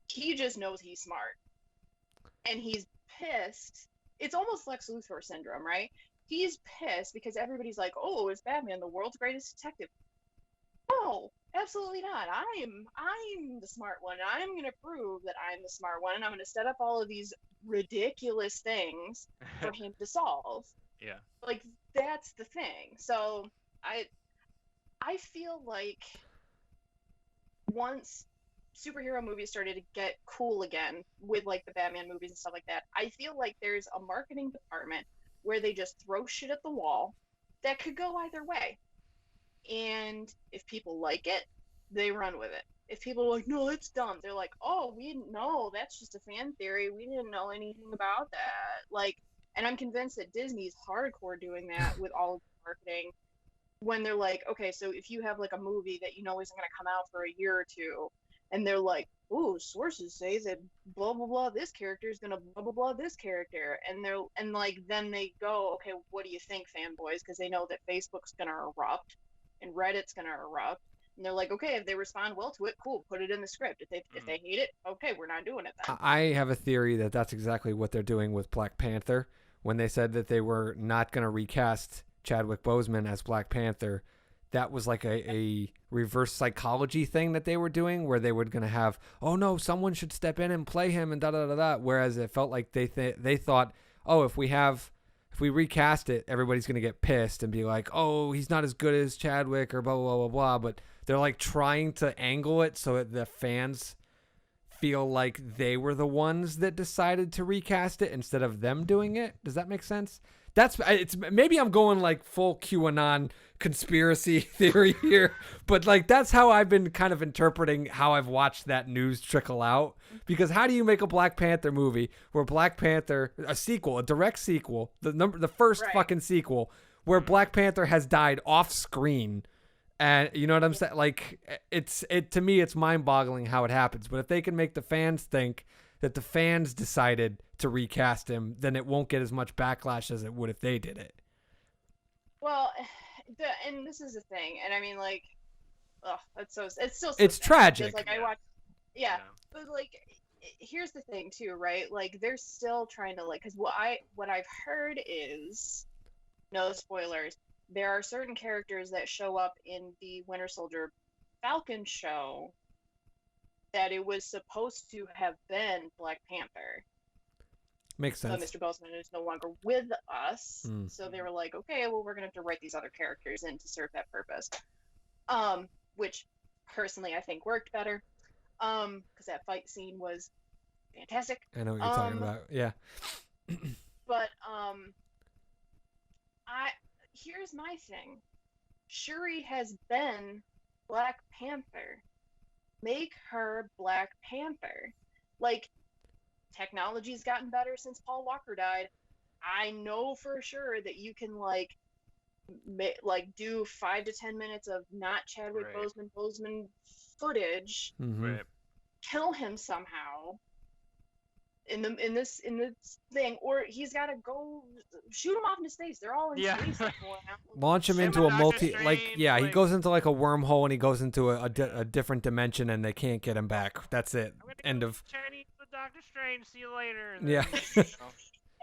He just knows he's smart. And he's pissed. It's almost Lex Luthor syndrome, right? He's pissed because everybody's like, oh, is Batman the world's greatest detective? No, absolutely not. I'm the smart one. I'm going to prove that I'm the smart one, and I'm going to set up all of these ridiculous things for him to solve. Yeah. Like, that's the thing. So, I feel like once superhero movies started to get cool again with like the Batman movies and stuff like that, I feel like there's a marketing department where they just throw shit at the wall that could go either way. And if people like it, they run with it. If people are like, no, it's dumb, they're like, oh, we didn't know, that's just a fan theory, we didn't know anything about that. Like, and I'm convinced that Disney's hardcore doing that with all of the marketing, when they're like, okay, so if you have like a movie that you know isn't going to come out for a year or two, and they're like, oh, sources say that blah blah blah this character is gonna blah blah blah this character, and like then they go, okay, what do you think, fanboys? Because they know that Facebook's gonna erupt and Reddit's gonna erupt, and they're like, okay, if they respond well to it, cool, put it in the script. If they hate it, okay, we're not doing it then. I have a theory that that's exactly what they're doing with Black Panther. When they said that they were not going to recast Chadwick Boseman as Black Panther, that was like a reverse psychology thing that they were doing, where they were going to have, oh no, someone should step in and play him and da da da da. Whereas it felt like they thought, oh, if we recast it, everybody's going to get pissed and be like, oh, he's not as good as Chadwick or blah blah blah blah. But they're like trying to angle it so that the fans feel like they were the ones that decided to recast it instead of them doing it. Does that make sense? It's maybe I'm going like full QAnon conspiracy theory here, but like that's how I've been kind of interpreting how I've watched that news trickle out. Because how do you make a Black Panther movie where Black Panther, a direct sequel, the first fucking sequel, where Black Panther has died off screen, and you know what I'm saying? Like to me, it's mind boggling how it happens. But if they can make the fans think that the fans decided to recast him, then it won't get as much backlash as it would if they did it. Well, and this is the thing, and I mean, like, it's tragic. Like I watched, but like, here's the thing too, right? Like they're still trying to like, because what I've heard is, no spoilers, there are certain characters that show up in the Winter Soldier Falcon show that it was supposed to have been Black Panther. Makes sense. So Mr. Boseman is no longer with us. So they were like, okay, well, we're going to have to write these other characters in to serve that purpose. Which, personally, I think worked better. Because that fight scene was fantastic. I know what you're talking about. Yeah. But, here's my thing. Shuri has been Black Panther. Make her Black Panther. Like, technology's gotten better since Paul Walker died. I know for sure that you can like do 5 to 10 minutes of not Chadwick Boseman footage, kill him somehow in this thing, or he's got to go shoot him off into space. They're all in space now. Launch him into a he goes into like a wormhole and he goes into a different dimension and they can't get him back. That's it. End of Chinese with Doctor Strange. See you later. And then,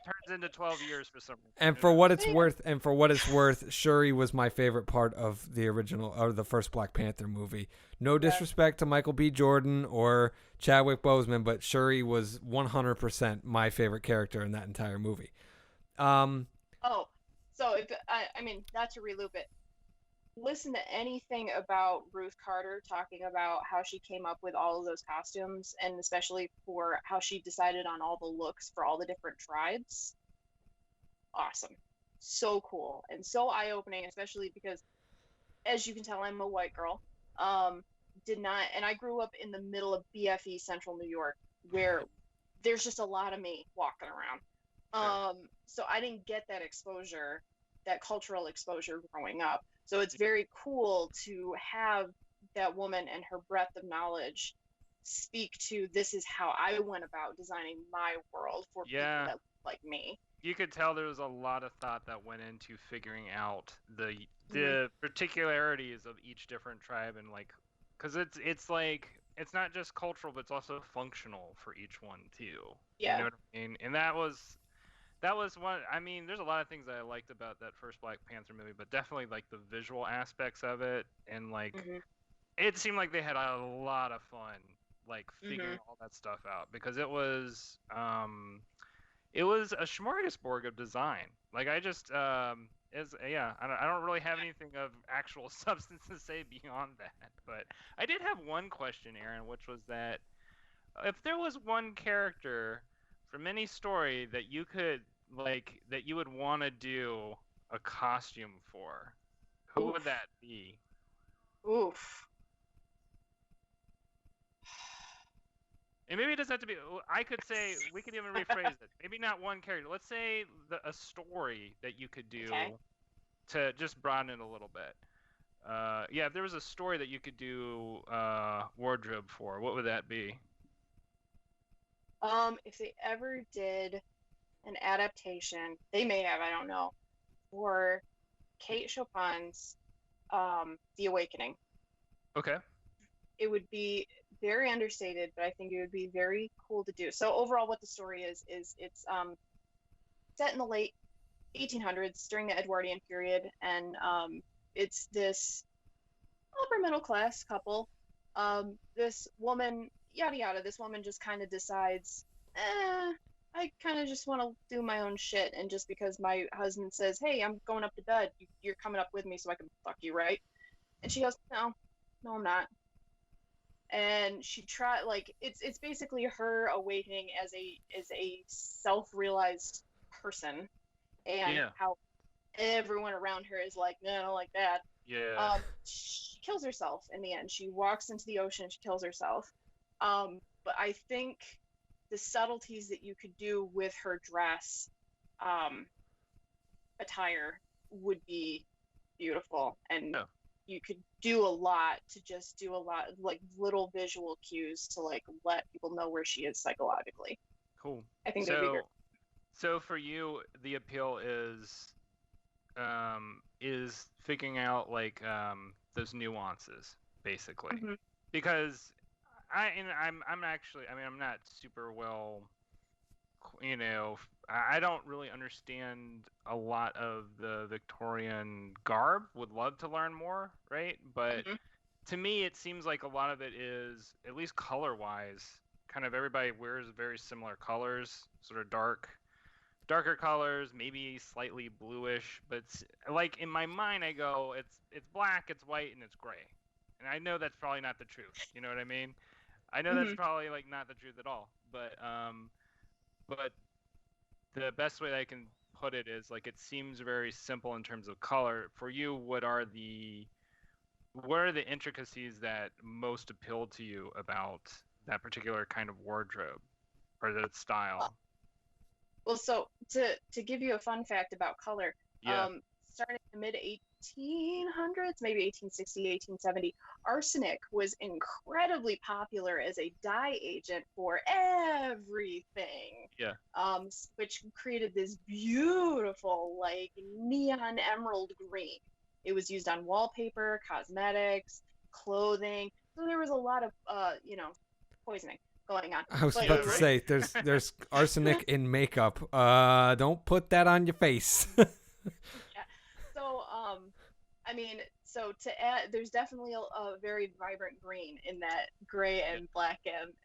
turns into 12 years for some reason. And for what it's worth, Shuri was my favorite part of the original or the first Black Panther movie. No disrespect to Michael B. Jordan or Chadwick Boseman, but Shuri was 100% my favorite character in that entire movie. So if I mean, not to reloop it, listen to anything about Ruth Carter talking about how she came up with all of those costumes, and especially for how she decided on all the looks for all the different tribes, awesome. So cool and so eye-opening, especially because, as you can tell, I'm a white girl. Um, did not, and I grew up in the middle of BFE Central New York, where there's just a lot of me walking around. So I didn't get that exposure, that cultural exposure growing up. So it's very cool to have that woman and her breadth of knowledge speak to, this is how I went about designing my world for people that look like me. You could tell there was a lot of thought that went into figuring out the particularities of each different tribe, and like, because it's like, it's not just cultural, but it's also functional for each one too. Yeah. You know what I mean? And that was one. I mean, there's a lot of things that I liked about that first Black Panther movie, but definitely like the visual aspects of it, and like it seemed like they had a lot of fun like figuring all that stuff out, because it was a smorgasbord of design. Like I just I don't really have anything of actual substance to say beyond that. But I did have one question, Erin, which was that if there was one character from any story that you could that you would want to do a costume for, who would that be? Oof. And maybe it doesn't have to be. I could say, we could even rephrase it. Maybe not one character. Let's say a story that you could do to just broaden it a little bit. If there was a story that you could do wardrobe for, what would that be? If they ever did an adaptation, they may have, I don't know, for Kate Chopin's The Awakening. Okay. It would be very understated, but I think it would be very cool to do. So overall, what the story is it's set in the late 1800s during the Edwardian period, and it's this upper middle class couple. This woman, yada yada, this woman just kind of decides, I kind of just want to do my own shit, and just because my husband says, hey, I'm going up to bed, you're coming up with me so I can fuck you, right? And she goes, no, I'm not. And she tried, like, it's basically her awakening as a self-realized person, and how everyone around her is like, no, I don't like that. She kills herself in the end. She walks into the ocean, she kills herself. But I think the subtleties that you could do with her dress attire would be beautiful, and you could do a lot to just do a lot, like little visual cues to like let people know where she is psychologically. Cool. I think that'd be great. So for you, the appeal is figuring out like those nuances, basically, because I'm actually, I mean, I'm not super well, you know, I don't really understand a lot of the Victorian garb. Would love to learn more, right? But to me, it seems like a lot of it is, at least color-wise, kind of everybody wears very similar colors, sort of darker colors, maybe slightly bluish. But like in my mind, I go, it's black, it's white, and it's gray. And I know that's probably not the truth. You know what I mean? I know that's probably like not the truth at all. But the best way that I can put it is like, it seems very simple in terms of color. For you, what are the intricacies that most appeal to you about that particular kind of wardrobe or that style? Well, so to give you a fun fact about color, starting in the mid 1800s, maybe 1860, 1870, arsenic was incredibly popular as a dye agent for everything. Which created this beautiful, like, neon emerald green. It was used on wallpaper, cosmetics, clothing. So there was a lot of, poisoning going on. I was about to say, there's arsenic in makeup. Don't put that on your face. So, I mean, so to add, there's definitely a very vibrant green in that gray and black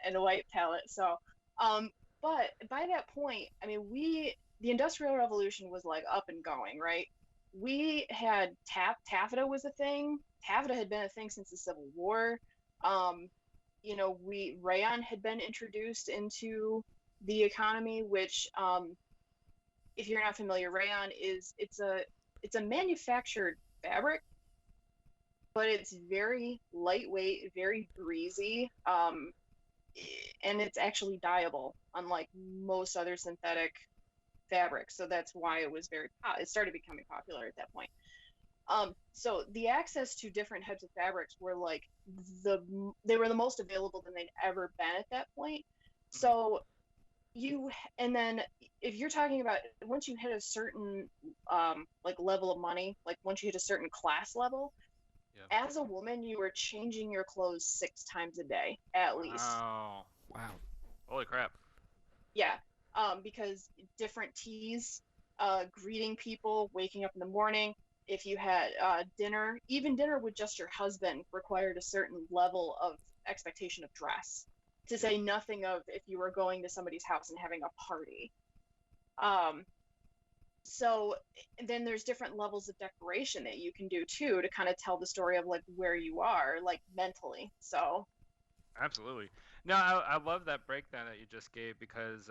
and white palette. So, but by that point, I mean, the Industrial Revolution was like up and going, right? we had taffeta was a thing. Taffeta had been a thing since the Civil War. You know, rayon had been introduced into the economy, which, if you're not familiar, rayon is it's a manufactured fabric, but it's very lightweight, very breezy, and it's actually dyeable, unlike most other synthetic fabrics. So that's why it started becoming popular at that point. So the access to different types of fabrics were like they were the most available than they'd ever been at that point. So and then if you're talking about once you hit a certain like level of money, like once you hit a certain class level, Yeah. as a woman, you were changing your clothes 6 times a day at least. Wow. Wow. Holy crap. Yeah, because different teas, greeting people, waking up in the morning. If you had dinner, even dinner with just your husband required a certain level of expectation of dress, to say nothing of if you were going to somebody's house and having a party. So then there's different levels of decoration that you can do too to kind of tell the story of like where you are, like mentally. So Absolutely. No, I love that breakdown that you just gave because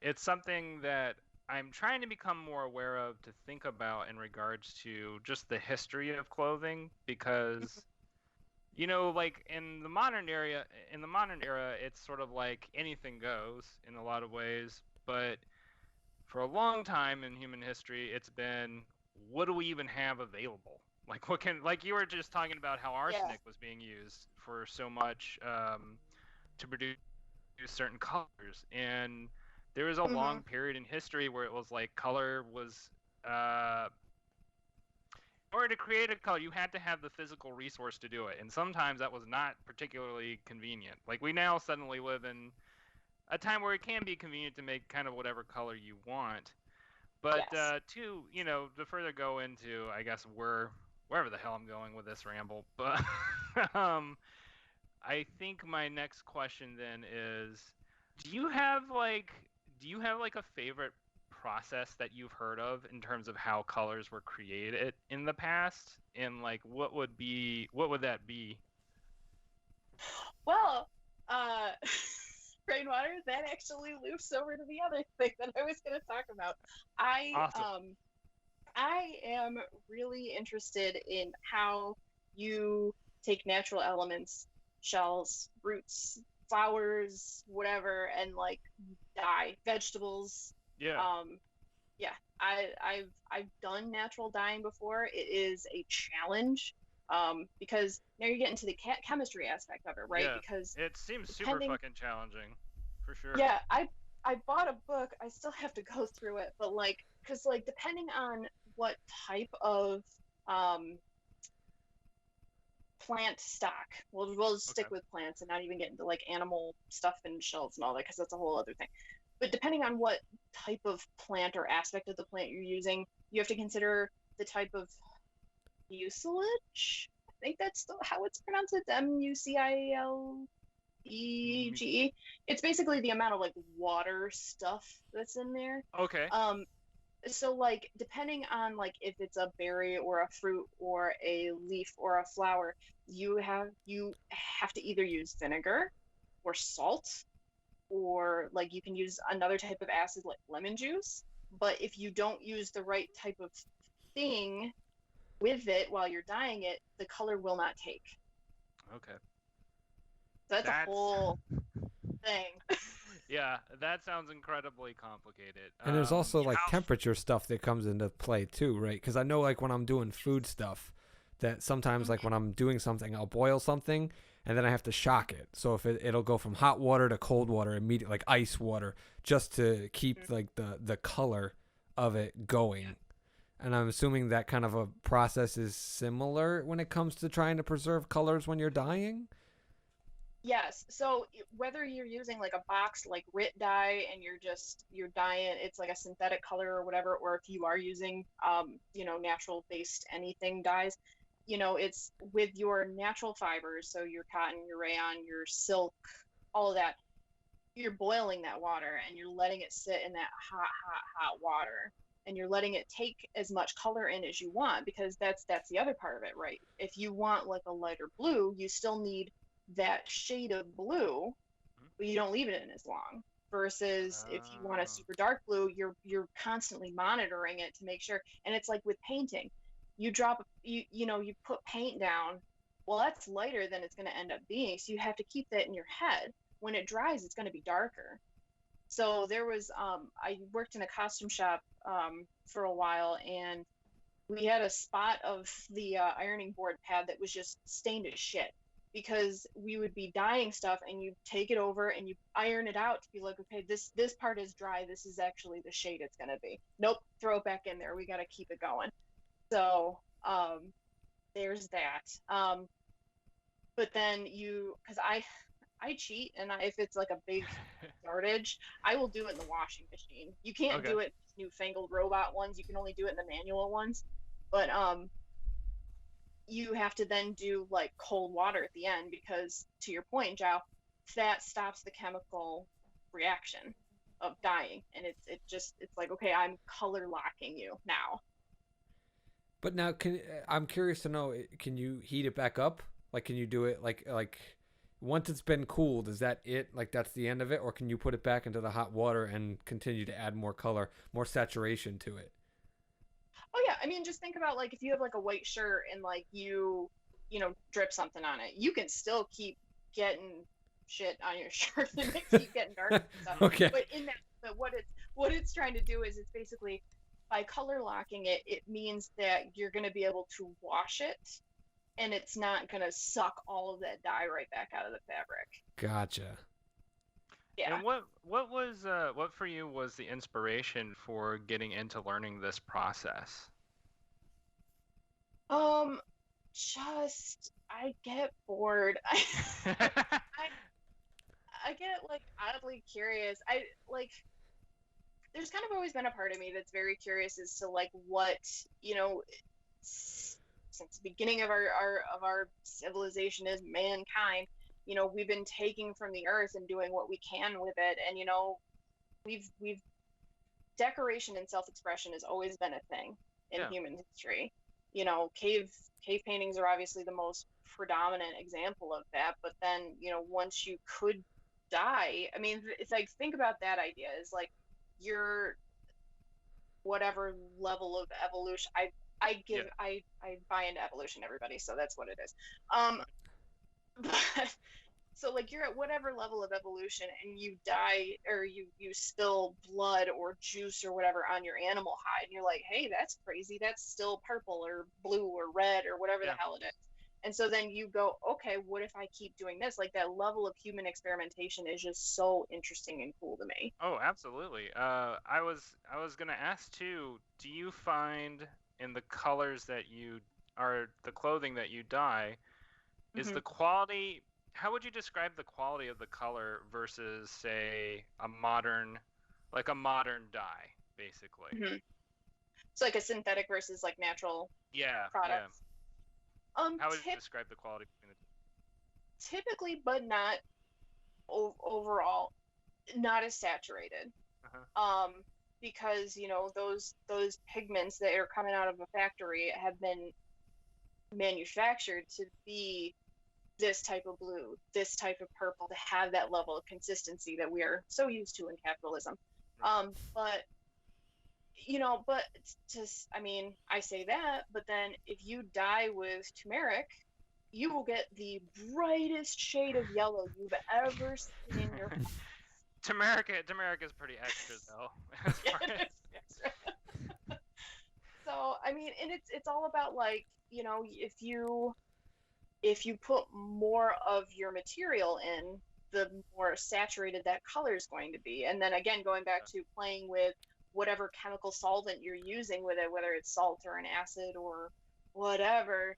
it's something that I'm trying to become more aware of to think about in regards to just the history of clothing because you know like in the modern era it's sort of like anything goes in a lot of ways, but for a long time in human history it's been what do we even have available? Like what can like you were just talking about how yeah. arsenic was being used for so much to produce certain colors, and there was a Hmm. long period in history where it was like color was uh, in order to create a color you had to have the physical resource to do it, and sometimes that was not particularly convenient. Like we now suddenly live in a time where it can be convenient to make kind of whatever color you want, but Yes. to you know to further go into I guess wherever the hell I'm going with this ramble, but um I think my next question then is, do you have like do you have like a favorite process that you've heard of in terms of how colors were created in the past? And like what would that be? Well, uh, rainwater, that actually loops over to the other thing that I was going to talk about. I Awesome. um I am really interested in how you take natural elements, shells, roots, flowers, whatever, and like dye vegetables. Yeah. Um, yeah, I've done natural dyeing before. It is a challenge, because now you're getting to the chemistry aspect of it, right? Yeah. Because It seems super depending, fucking challenging. For sure. yeah, I bought a book. I still have to go through it, but like, because like depending on what type of um plant stock, we'll Okay. stick with plants and not even get into like animal stuff and shells and all that because that's a whole other thing. But depending on what type of plant or aspect of the plant you're using, you have to consider the type of mucilage. I think that's how it's pronounced. It's Mm, Mucilege. It's basically the amount of like water stuff that's in there. okay. Um, so like depending on like if it's a berry or a fruit or a leaf or a flower, you have to either use vinegar or salt, or like you can use another type of acid like lemon juice. But if you don't use the right type of thing with it while you're dyeing it, the color will not take. Okay. So that's a That's whole thing. yeah, that sounds incredibly complicated. And there's also like How temperature stuff that comes into play too, right? Because I know like when I'm doing food stuff, that sometimes like when I'm doing something, I'll boil something and then I have to shock it. So if it'll go from hot water to cold water immediately, like ice water, just to keep like the color of it going. And I'm assuming that kind of a process is similar when it comes to trying to preserve colors when you're dyeing. Yes. So whether you're using like a box like RIT dye and you're dyeing it's like a synthetic color or whatever, or if you are using natural based anything dyes, it's with your natural fibers, so your cotton, your rayon, your silk, all of that. You're boiling that water and you're letting it sit in that hot, hot, hot water. and you're letting it take as much color in as you want, because that's the other part of it, right? If you want like a lighter blue, you still need that shade of blue, but you don't leave it in as long. Versus if you want a super dark blue, you're constantly monitoring it to make sure. And it's like with painting, you drop you put paint down, well, that's lighter than it's going to end up being, so you have to keep that in your head. When it dries, it's going to be darker. So there was I worked in a costume shop for a while, and we had a spot of the ironing board pad that was just stained as shit, because we would be dyeing stuff and you take it over and you iron it out to be like, okay, this part is dry, this is actually the shade it's going to be. Nope, throw it back in there, we got to keep it going. So there's that. But then because I cheat, and if it's like a big yardage, I will do it in the washing machine. You can't do it with newfangled robot ones. You can only do it in the manual ones. But you have to then do like cold water at the end, because to your point, Jow, that stops the chemical reaction of dyeing, and it's like, okay, I'm color locking you now. But now, I'm curious to know, can you heat it back up? Like, can you do it like once it's been cooled? Is that it? Like, that's the end of it, or can you put it back into the hot water and continue to add more color, more saturation to it? Oh yeah, I mean, just think about like if you have like a white shirt and like you drip something on it, you can still keep getting shit on your shirt and it keep getting dark and stuff. Okay. But what it's trying to do is, it's basically, by color locking it, it means that you're going to be able to wash it, and it's not going to suck all of that dye right back out of the fabric. Gotcha. Yeah. And what for you was the inspiration for getting into learning this process? Just I get bored. I get like oddly curious. I like there's kind of always been a part of me that's very curious as to like what, since the beginning of our civilization as mankind, we've been taking from the earth and doing what we can with it. And we've decoration and self-expression has always been a thing in human history. Cave paintings are obviously the most predominant example of that. But then, once you could dye, I mean, it's like, think about that idea, is like your whatever level of evolution. I buy into evolution, everybody, so that's what it is. But so like you're at whatever level of evolution and you dye, or you spill blood or juice or whatever on your animal hide, and you're like, hey, that's crazy, that's still purple or blue or red or whatever the hell it is. And so then you go, okay, what if I keep doing this? Like, that level of human experimentation is just so interesting and cool to me. Oh, absolutely. I was gonna ask too, do you find in the colors that the clothing that you dye, is the quality, how would you describe the quality of the color versus, say, a modern dye, basically? So like a synthetic versus like natural products. How would you describe the quality between the two? Typically, but not overall, not as saturated. Because those pigments that are coming out of a factory have been manufactured to be this type of blue, this type of purple, to have that level of consistency that we are so used to in capitalism. But I mean, I say that, but then if you dye with turmeric, you will get the brightest shade of yellow you've ever seen in your life. Turmeric is pretty extra, though. Extra. So I mean, and it's all about, like, if you put more of your material in, the more saturated that color is going to be. And then again, going back to playing with whatever chemical solvent you're using with it, whether it's salt or an acid or whatever,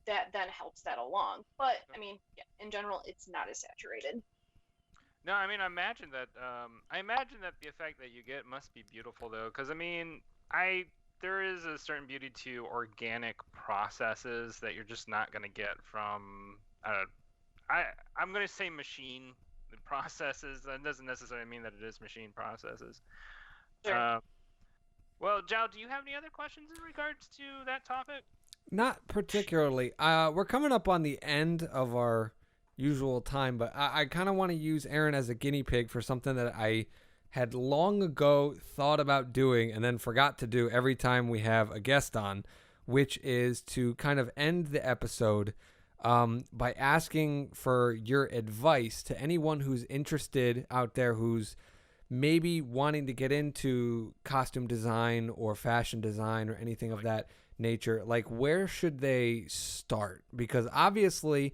that then helps that along. But I mean, in general, it's not as saturated. No, I mean, I imagine that the effect that you get must be beautiful, though, because I mean, there is a certain beauty to organic processes that you're just not going to get from I'm going to say machine processes. That doesn't necessarily mean that it is machine processes. Sure. Well, Jow, do you have any other questions in regards to that topic? Not particularly. We're coming up on the end of our usual time, but I kind of want to use Erin as a guinea pig for something that I had long ago thought about doing and then forgot to do every time we have a guest on, which is to kind of end the episode by asking for your advice to anyone who's interested out there who's maybe wanting to get into costume design or fashion design or anything of that nature. Like, where should they start? Because obviously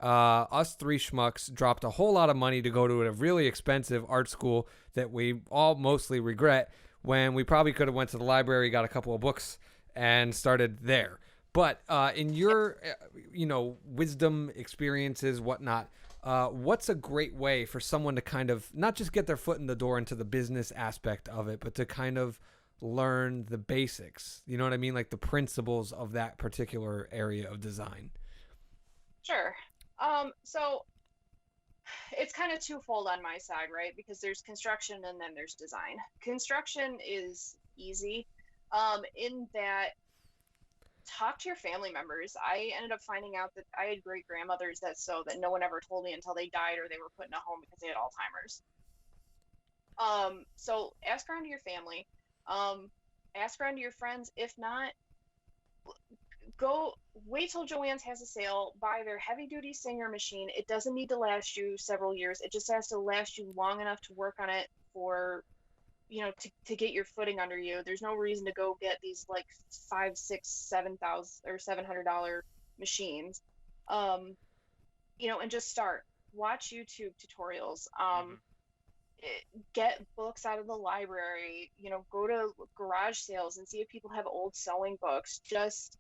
us three schmucks dropped a whole lot of money to go to a really expensive art school that we all mostly regret, when we probably could have went to the library, got a couple of books, and started there. But in your wisdom, experiences, whatnot, what's a great way for someone to kind of not just get their foot in the door into the business aspect of it, but to kind of learn the basics? You know what I mean? Like the principles of that particular area of design. Sure. So it's kind of twofold on my side, right? Because there's construction and then there's design. Construction is easy, in that talk to your family members. I ended up finding out that I had great grandmothers that sewed that no one ever told me until they died or they were put in a home because they had Alzheimer's. So ask around to your family, ask around to your friends. If not, go wait till Joann's has a sale, buy their heavy duty Singer machine. It doesn't need to last you several years. It just has to last you long enough to work on it for, to get your footing under you. There's no reason to go get these like $5, $6, $7,000 or $700 machines. And just start. Watch YouTube tutorials. Get books out of the library. Go to garage sales and see if people have old sewing books. Just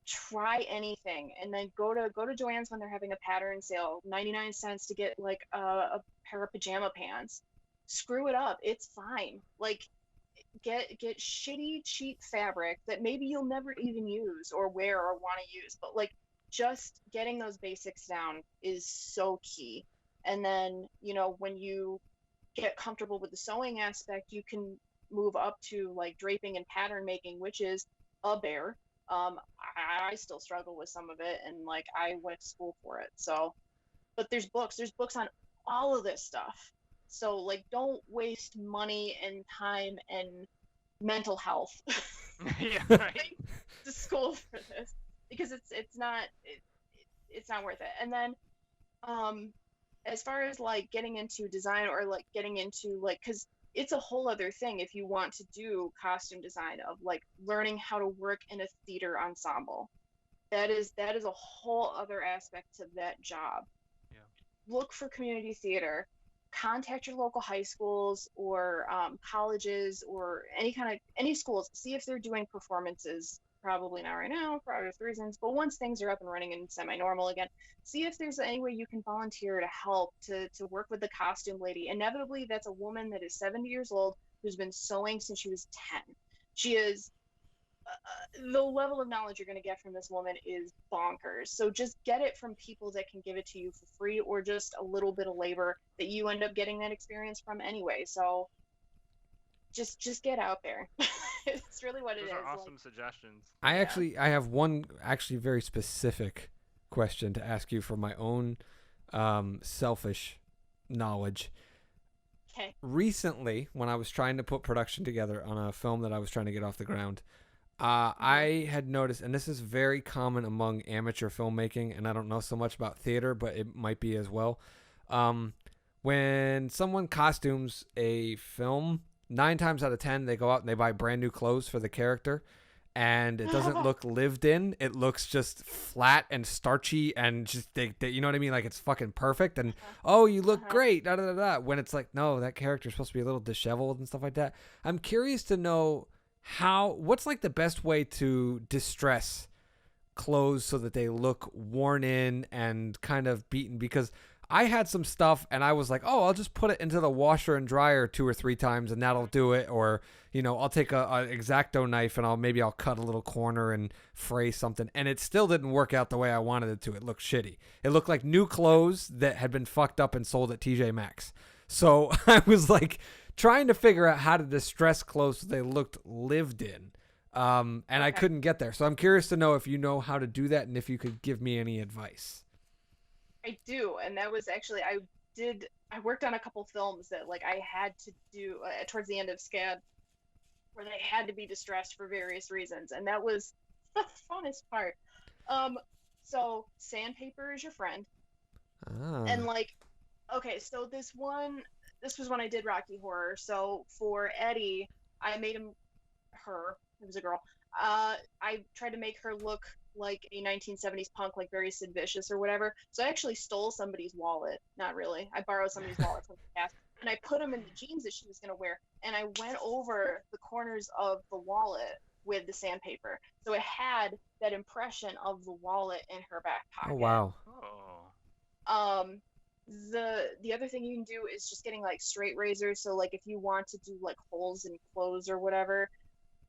try anything, and then go to Joann's when they're having a pattern sale, 99 cents to get like a pair of pajama pants. Screw it up, it's fine. Like, get shitty cheap fabric that maybe you'll never even use or wear or want to use, but like just getting those basics down is so key. And then when you get comfortable with the sewing aspect, you can move up to like draping and pattern making, which is a bear. I still struggle with some of it, and like I went to school for it. So, but there's books on all of this stuff. So like, don't waste money and time and mental health Yeah, right. to school for this, because it's not worth it. And then as far as like getting into design or like getting into like, because it's a whole other thing if you want to do costume design, of like learning how to work in a theater ensemble. That is a whole other aspect to that job. Yeah. Look for community theater. Contact your local high schools or colleges or any schools. See if they're doing performances. Probably not right now for obvious reasons, but once things are up and running and semi-normal again, see if there's any way you can volunteer to help to work with the costume lady. Inevitably, that's a woman that is 70 years old who's been sewing since she was 10. She is the level of knowledge you're going to get from this woman is bonkers. So just get it from people that can give it to you for free, or just a little bit of labor that you end up getting that experience from anyway. So just get out there. It's really what Those it is. are awesome suggestions. I have one actually very specific question to ask you for my own selfish knowledge. Okay. Recently, when I was trying to put production together on a film that I was trying to get off the ground, I had noticed, and this is very common among amateur filmmaking, and I don't know so much about theater, but it might be as well. When someone costumes a film, 9 times out of 10, they go out and they buy brand new clothes for the character, and it doesn't look lived in. It looks just flat and starchy, and just they you know what I mean? Like, it's fucking perfect, and oh, you look great, da da da da. When it's like, no, that character's supposed to be a little disheveled and stuff like that. I'm curious to know what's like the best way to distress clothes so that they look worn in and kind of beaten, because I had some stuff and I was like, oh, I'll just put it into the washer and dryer 2 or 3 times and that'll do it. Or, I'll take a X-Acto knife and I'll cut a little corner and fray something. And it still didn't work out the way I wanted it to. It looked shitty. It looked like new clothes that had been fucked up and sold at TJ Maxx. So I was like trying to figure out how to distress clothes so they looked lived in. And I couldn't get there. So I'm curious to know if you know how to do that and if you could give me any advice. I do, and that was actually I worked on a couple films that like I had to do towards the end of SCAD, where they had to be distressed for various reasons, and that was the funnest part. So sandpaper is your friend, and like, okay, so this was when I did Rocky Horror. So for Eddie, I made it was a girl. I tried to make her look like a 1970s punk, like very Sid Vicious or whatever. So I actually stole somebody's wallet. Not really. I borrowed somebody's wallet from the cast, and I put them in the jeans that she was going to wear. And I went over the corners of the wallet with the sandpaper. So it had that impression of the wallet in her back pocket. Oh, wow. The other thing you can do is just getting like straight razors. So like if you want to do like holes in clothes or whatever,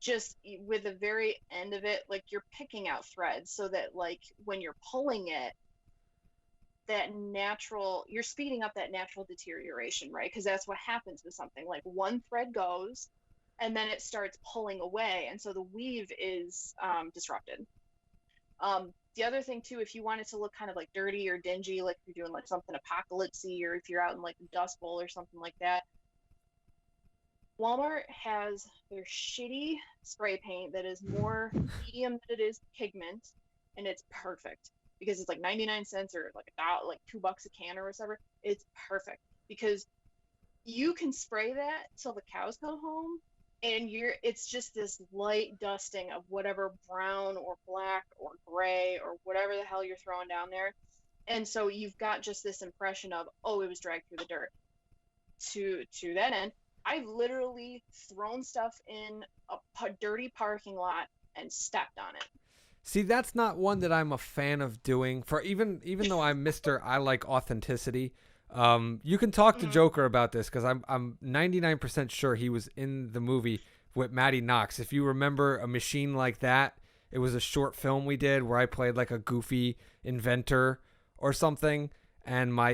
just with the very end of it, like you're picking out threads so that like when you're pulling it, you're speeding up that natural deterioration, right? Because that's what happens with something. Like one thread goes and then it starts pulling away, and so the weave is disrupted. The other thing too, if you want it to look kind of like dirty or dingy, like if you're doing like something apocalypsy, or if you're out in like the Dust Bowl or something like that, Walmart has their shitty spray paint that is more medium than it is pigment, and it's perfect because it's like 99 cents or like like $2 a can or whatever. It's perfect because you can spray that till the cows come home, and it's just this light dusting of whatever brown or black or gray or whatever the hell you're throwing down there. And so you've got just this impression of, oh, it was dragged through the dirt. To that end, I've literally thrown stuff in a dirty parking lot and stepped on it. See, that's not one that I'm a fan of doing. For even though I'm Mr. I like authenticity. You can talk to Joker about this because I'm 99% sure he was in the movie with Maddie Knox. If you remember A Machine Like That, it was a short film we did where I played like a goofy inventor or something. And my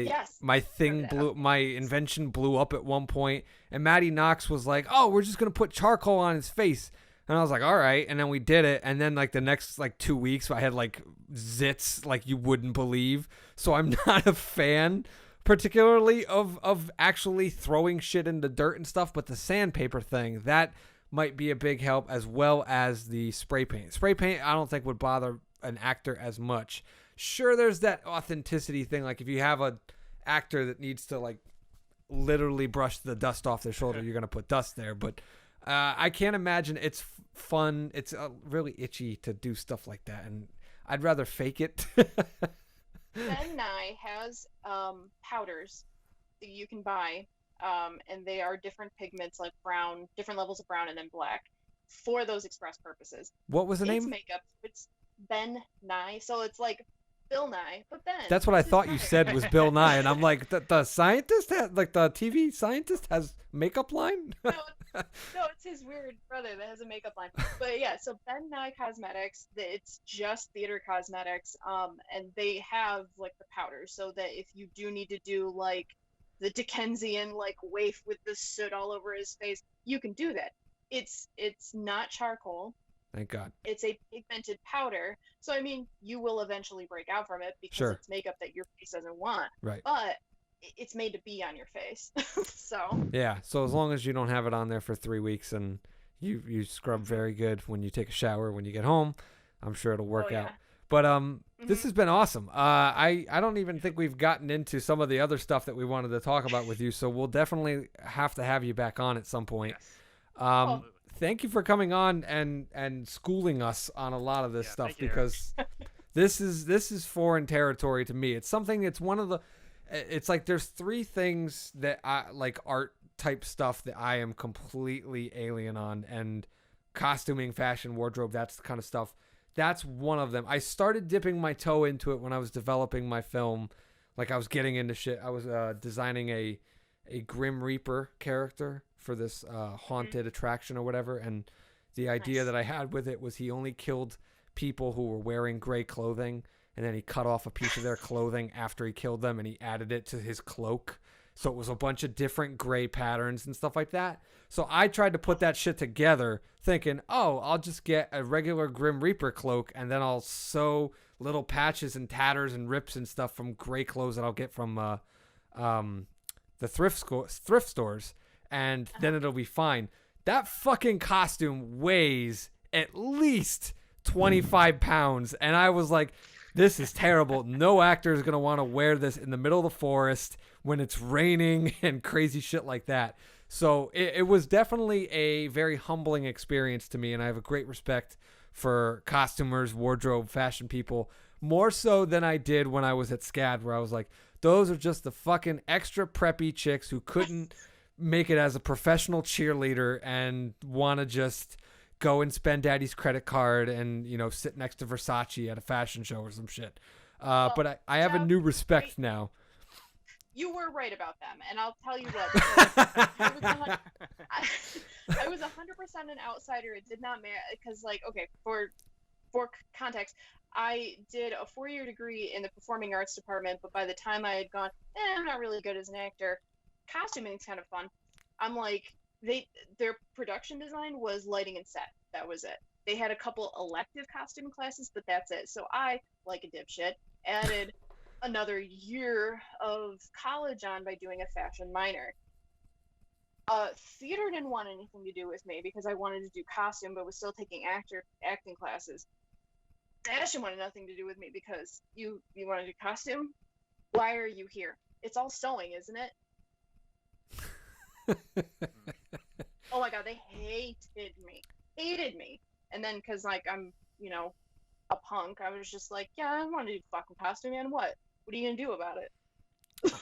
invention blew up at one point, and Maddie Knox was like, "Oh, we're just gonna put charcoal on his face," and I was like, "All right," and then we did it, and then like the next like 2 weeks, I had like zits like you wouldn't believe. So I'm not a fan, particularly of actually throwing shit in the dirt and stuff, but the sandpaper thing that might be a big help, as well as the spray paint. Spray paint, I don't think would bother an actor as much. Sure, there's that authenticity thing. Like if you have a actor that needs to like literally brush the dust off their shoulder, you're going to put dust there. But I can't imagine it's fun. It's really itchy to do stuff like that. And I'd rather fake it. Ben Nye has powders that you can buy. And they are different pigments like brown, different levels of brown, and then black for those express purposes. What was the name? It's makeup. It's Ben Nye. So it's like Bill Nye, but Ben. That's what I thought you said was Bill Nye, and I'm like, the scientist, like the TV scientist, has makeup line. No, it's his weird brother that has a makeup line. But yeah, so Ben Nye Cosmetics, it's just theater cosmetics, and they have like the powders, so that if you do need to do like the Dickensian like waif with the soot all over his face, you can do that. It's not charcoal. Thank God. It's a pigmented powder. So, I mean, you will eventually break out from it because it's makeup that your face doesn't want. Right. But it's made to be on your face. So. Yeah. So as long as you don't have it on there for 3 weeks and you scrub very good when you take a shower when you get home, I'm sure it'll work out. But this has been awesome. I don't even think we've gotten into some of the other stuff that we wanted to talk about with you. So we'll definitely have to have you back on at some point. Yes. Thank you for coming on and schooling us on a lot of this stuff, because this is foreign territory to me. It's something that's it's like there's 3 things that I like, art type stuff that I am completely alien on, and costuming, fashion, wardrobe, that's the kind of stuff. That's one of them. I started dipping my toe into it when I was developing my film. Like I was getting into shit. I was designing a Grim Reaper character for this haunted attraction or whatever, and the idea that I had with it was he only killed people who were wearing gray clothing, and then he cut off a piece of their clothing after he killed them, and he added it to his cloak. So it was a bunch of different gray patterns and stuff like that. So I tried to put that shit together thinking, oh, I'll just get a regular Grim Reaper cloak and then I'll sew little patches and tatters and rips and stuff from gray clothes that I'll get from the thrift stores, and then it'll be fine. That fucking costume weighs at least 25 pounds, and I was like, this is terrible. No actor is going to want to wear this in the middle of the forest when it's raining and crazy shit like that. So it was definitely a very humbling experience to me, and I have a great respect for costumers, wardrobe, fashion people, more so than I did when I was at SCAD, where I was like, those are just the fucking extra preppy chicks who couldn't make it as a professional cheerleader and want to just go and spend daddy's credit card and, you know, sit next to Versace at a fashion show or some shit. But I have a new respect now. You were right about them, and I'll tell you what. I was 100% an outsider. It did not matter because, like, okay, for context, I did a 4-year degree in the performing arts department, but by the time I had gone, I'm not really good as an actor. Costuming's kind of fun. I'm like, their production design was lighting and set. That was it. They had a couple elective costume classes, but that's it. So I, like a dipshit, added another year of college on by doing a fashion minor. Theater didn't want anything to do with me because I wanted to do costume, but was still taking acting classes. Fashion wanted nothing to do with me because you want to do costume? Why are you here? It's all sewing, isn't it? Oh my god, they hated me. And then because, like, I'm, you know, a punk, I was just like, yeah, I want to do fucking costume, man. What are you gonna do about it?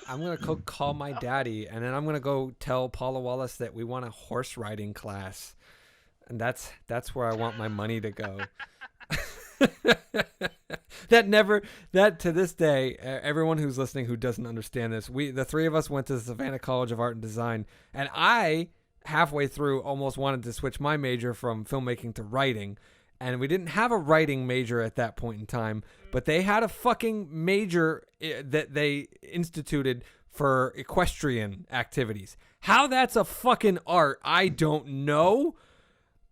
I'm gonna call my daddy, and then I'm gonna go tell Paula Wallace that we want a horse riding class, and that's where I want my money to go. That to this day, everyone who's listening who doesn't understand this, the three of us went to the Savannah College of Art and Design, and I halfway through almost wanted to switch my major from filmmaking to writing, and we didn't have a writing major at that point in time, but they had a fucking major that they instituted for equestrian activities. How that's a fucking art, I don't know.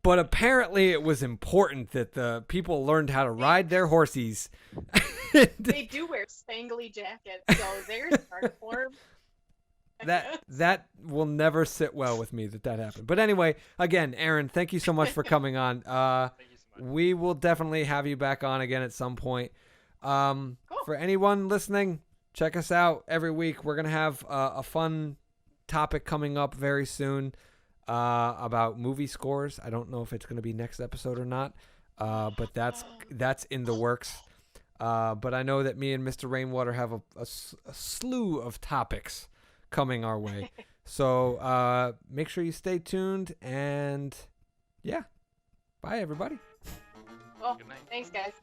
But apparently it was important that the people learned how to ride their horses. They do wear spangly jackets, so there's hardcore. That will never sit well with me that happened. But anyway, again, Erin, thank you so much for coming on. Thank you so much. We will definitely have you back on again at some point. Cool. For anyone listening, check us out every week. We're going to have a fun topic coming up very soon. About movie scores. I don't know if it's going to be next episode or not, but that's in the works. But I know that me and Mr. Rainwater have a slew of topics coming our way. So make sure you stay tuned, and yeah, bye everybody. Well, Good night. thanks guys.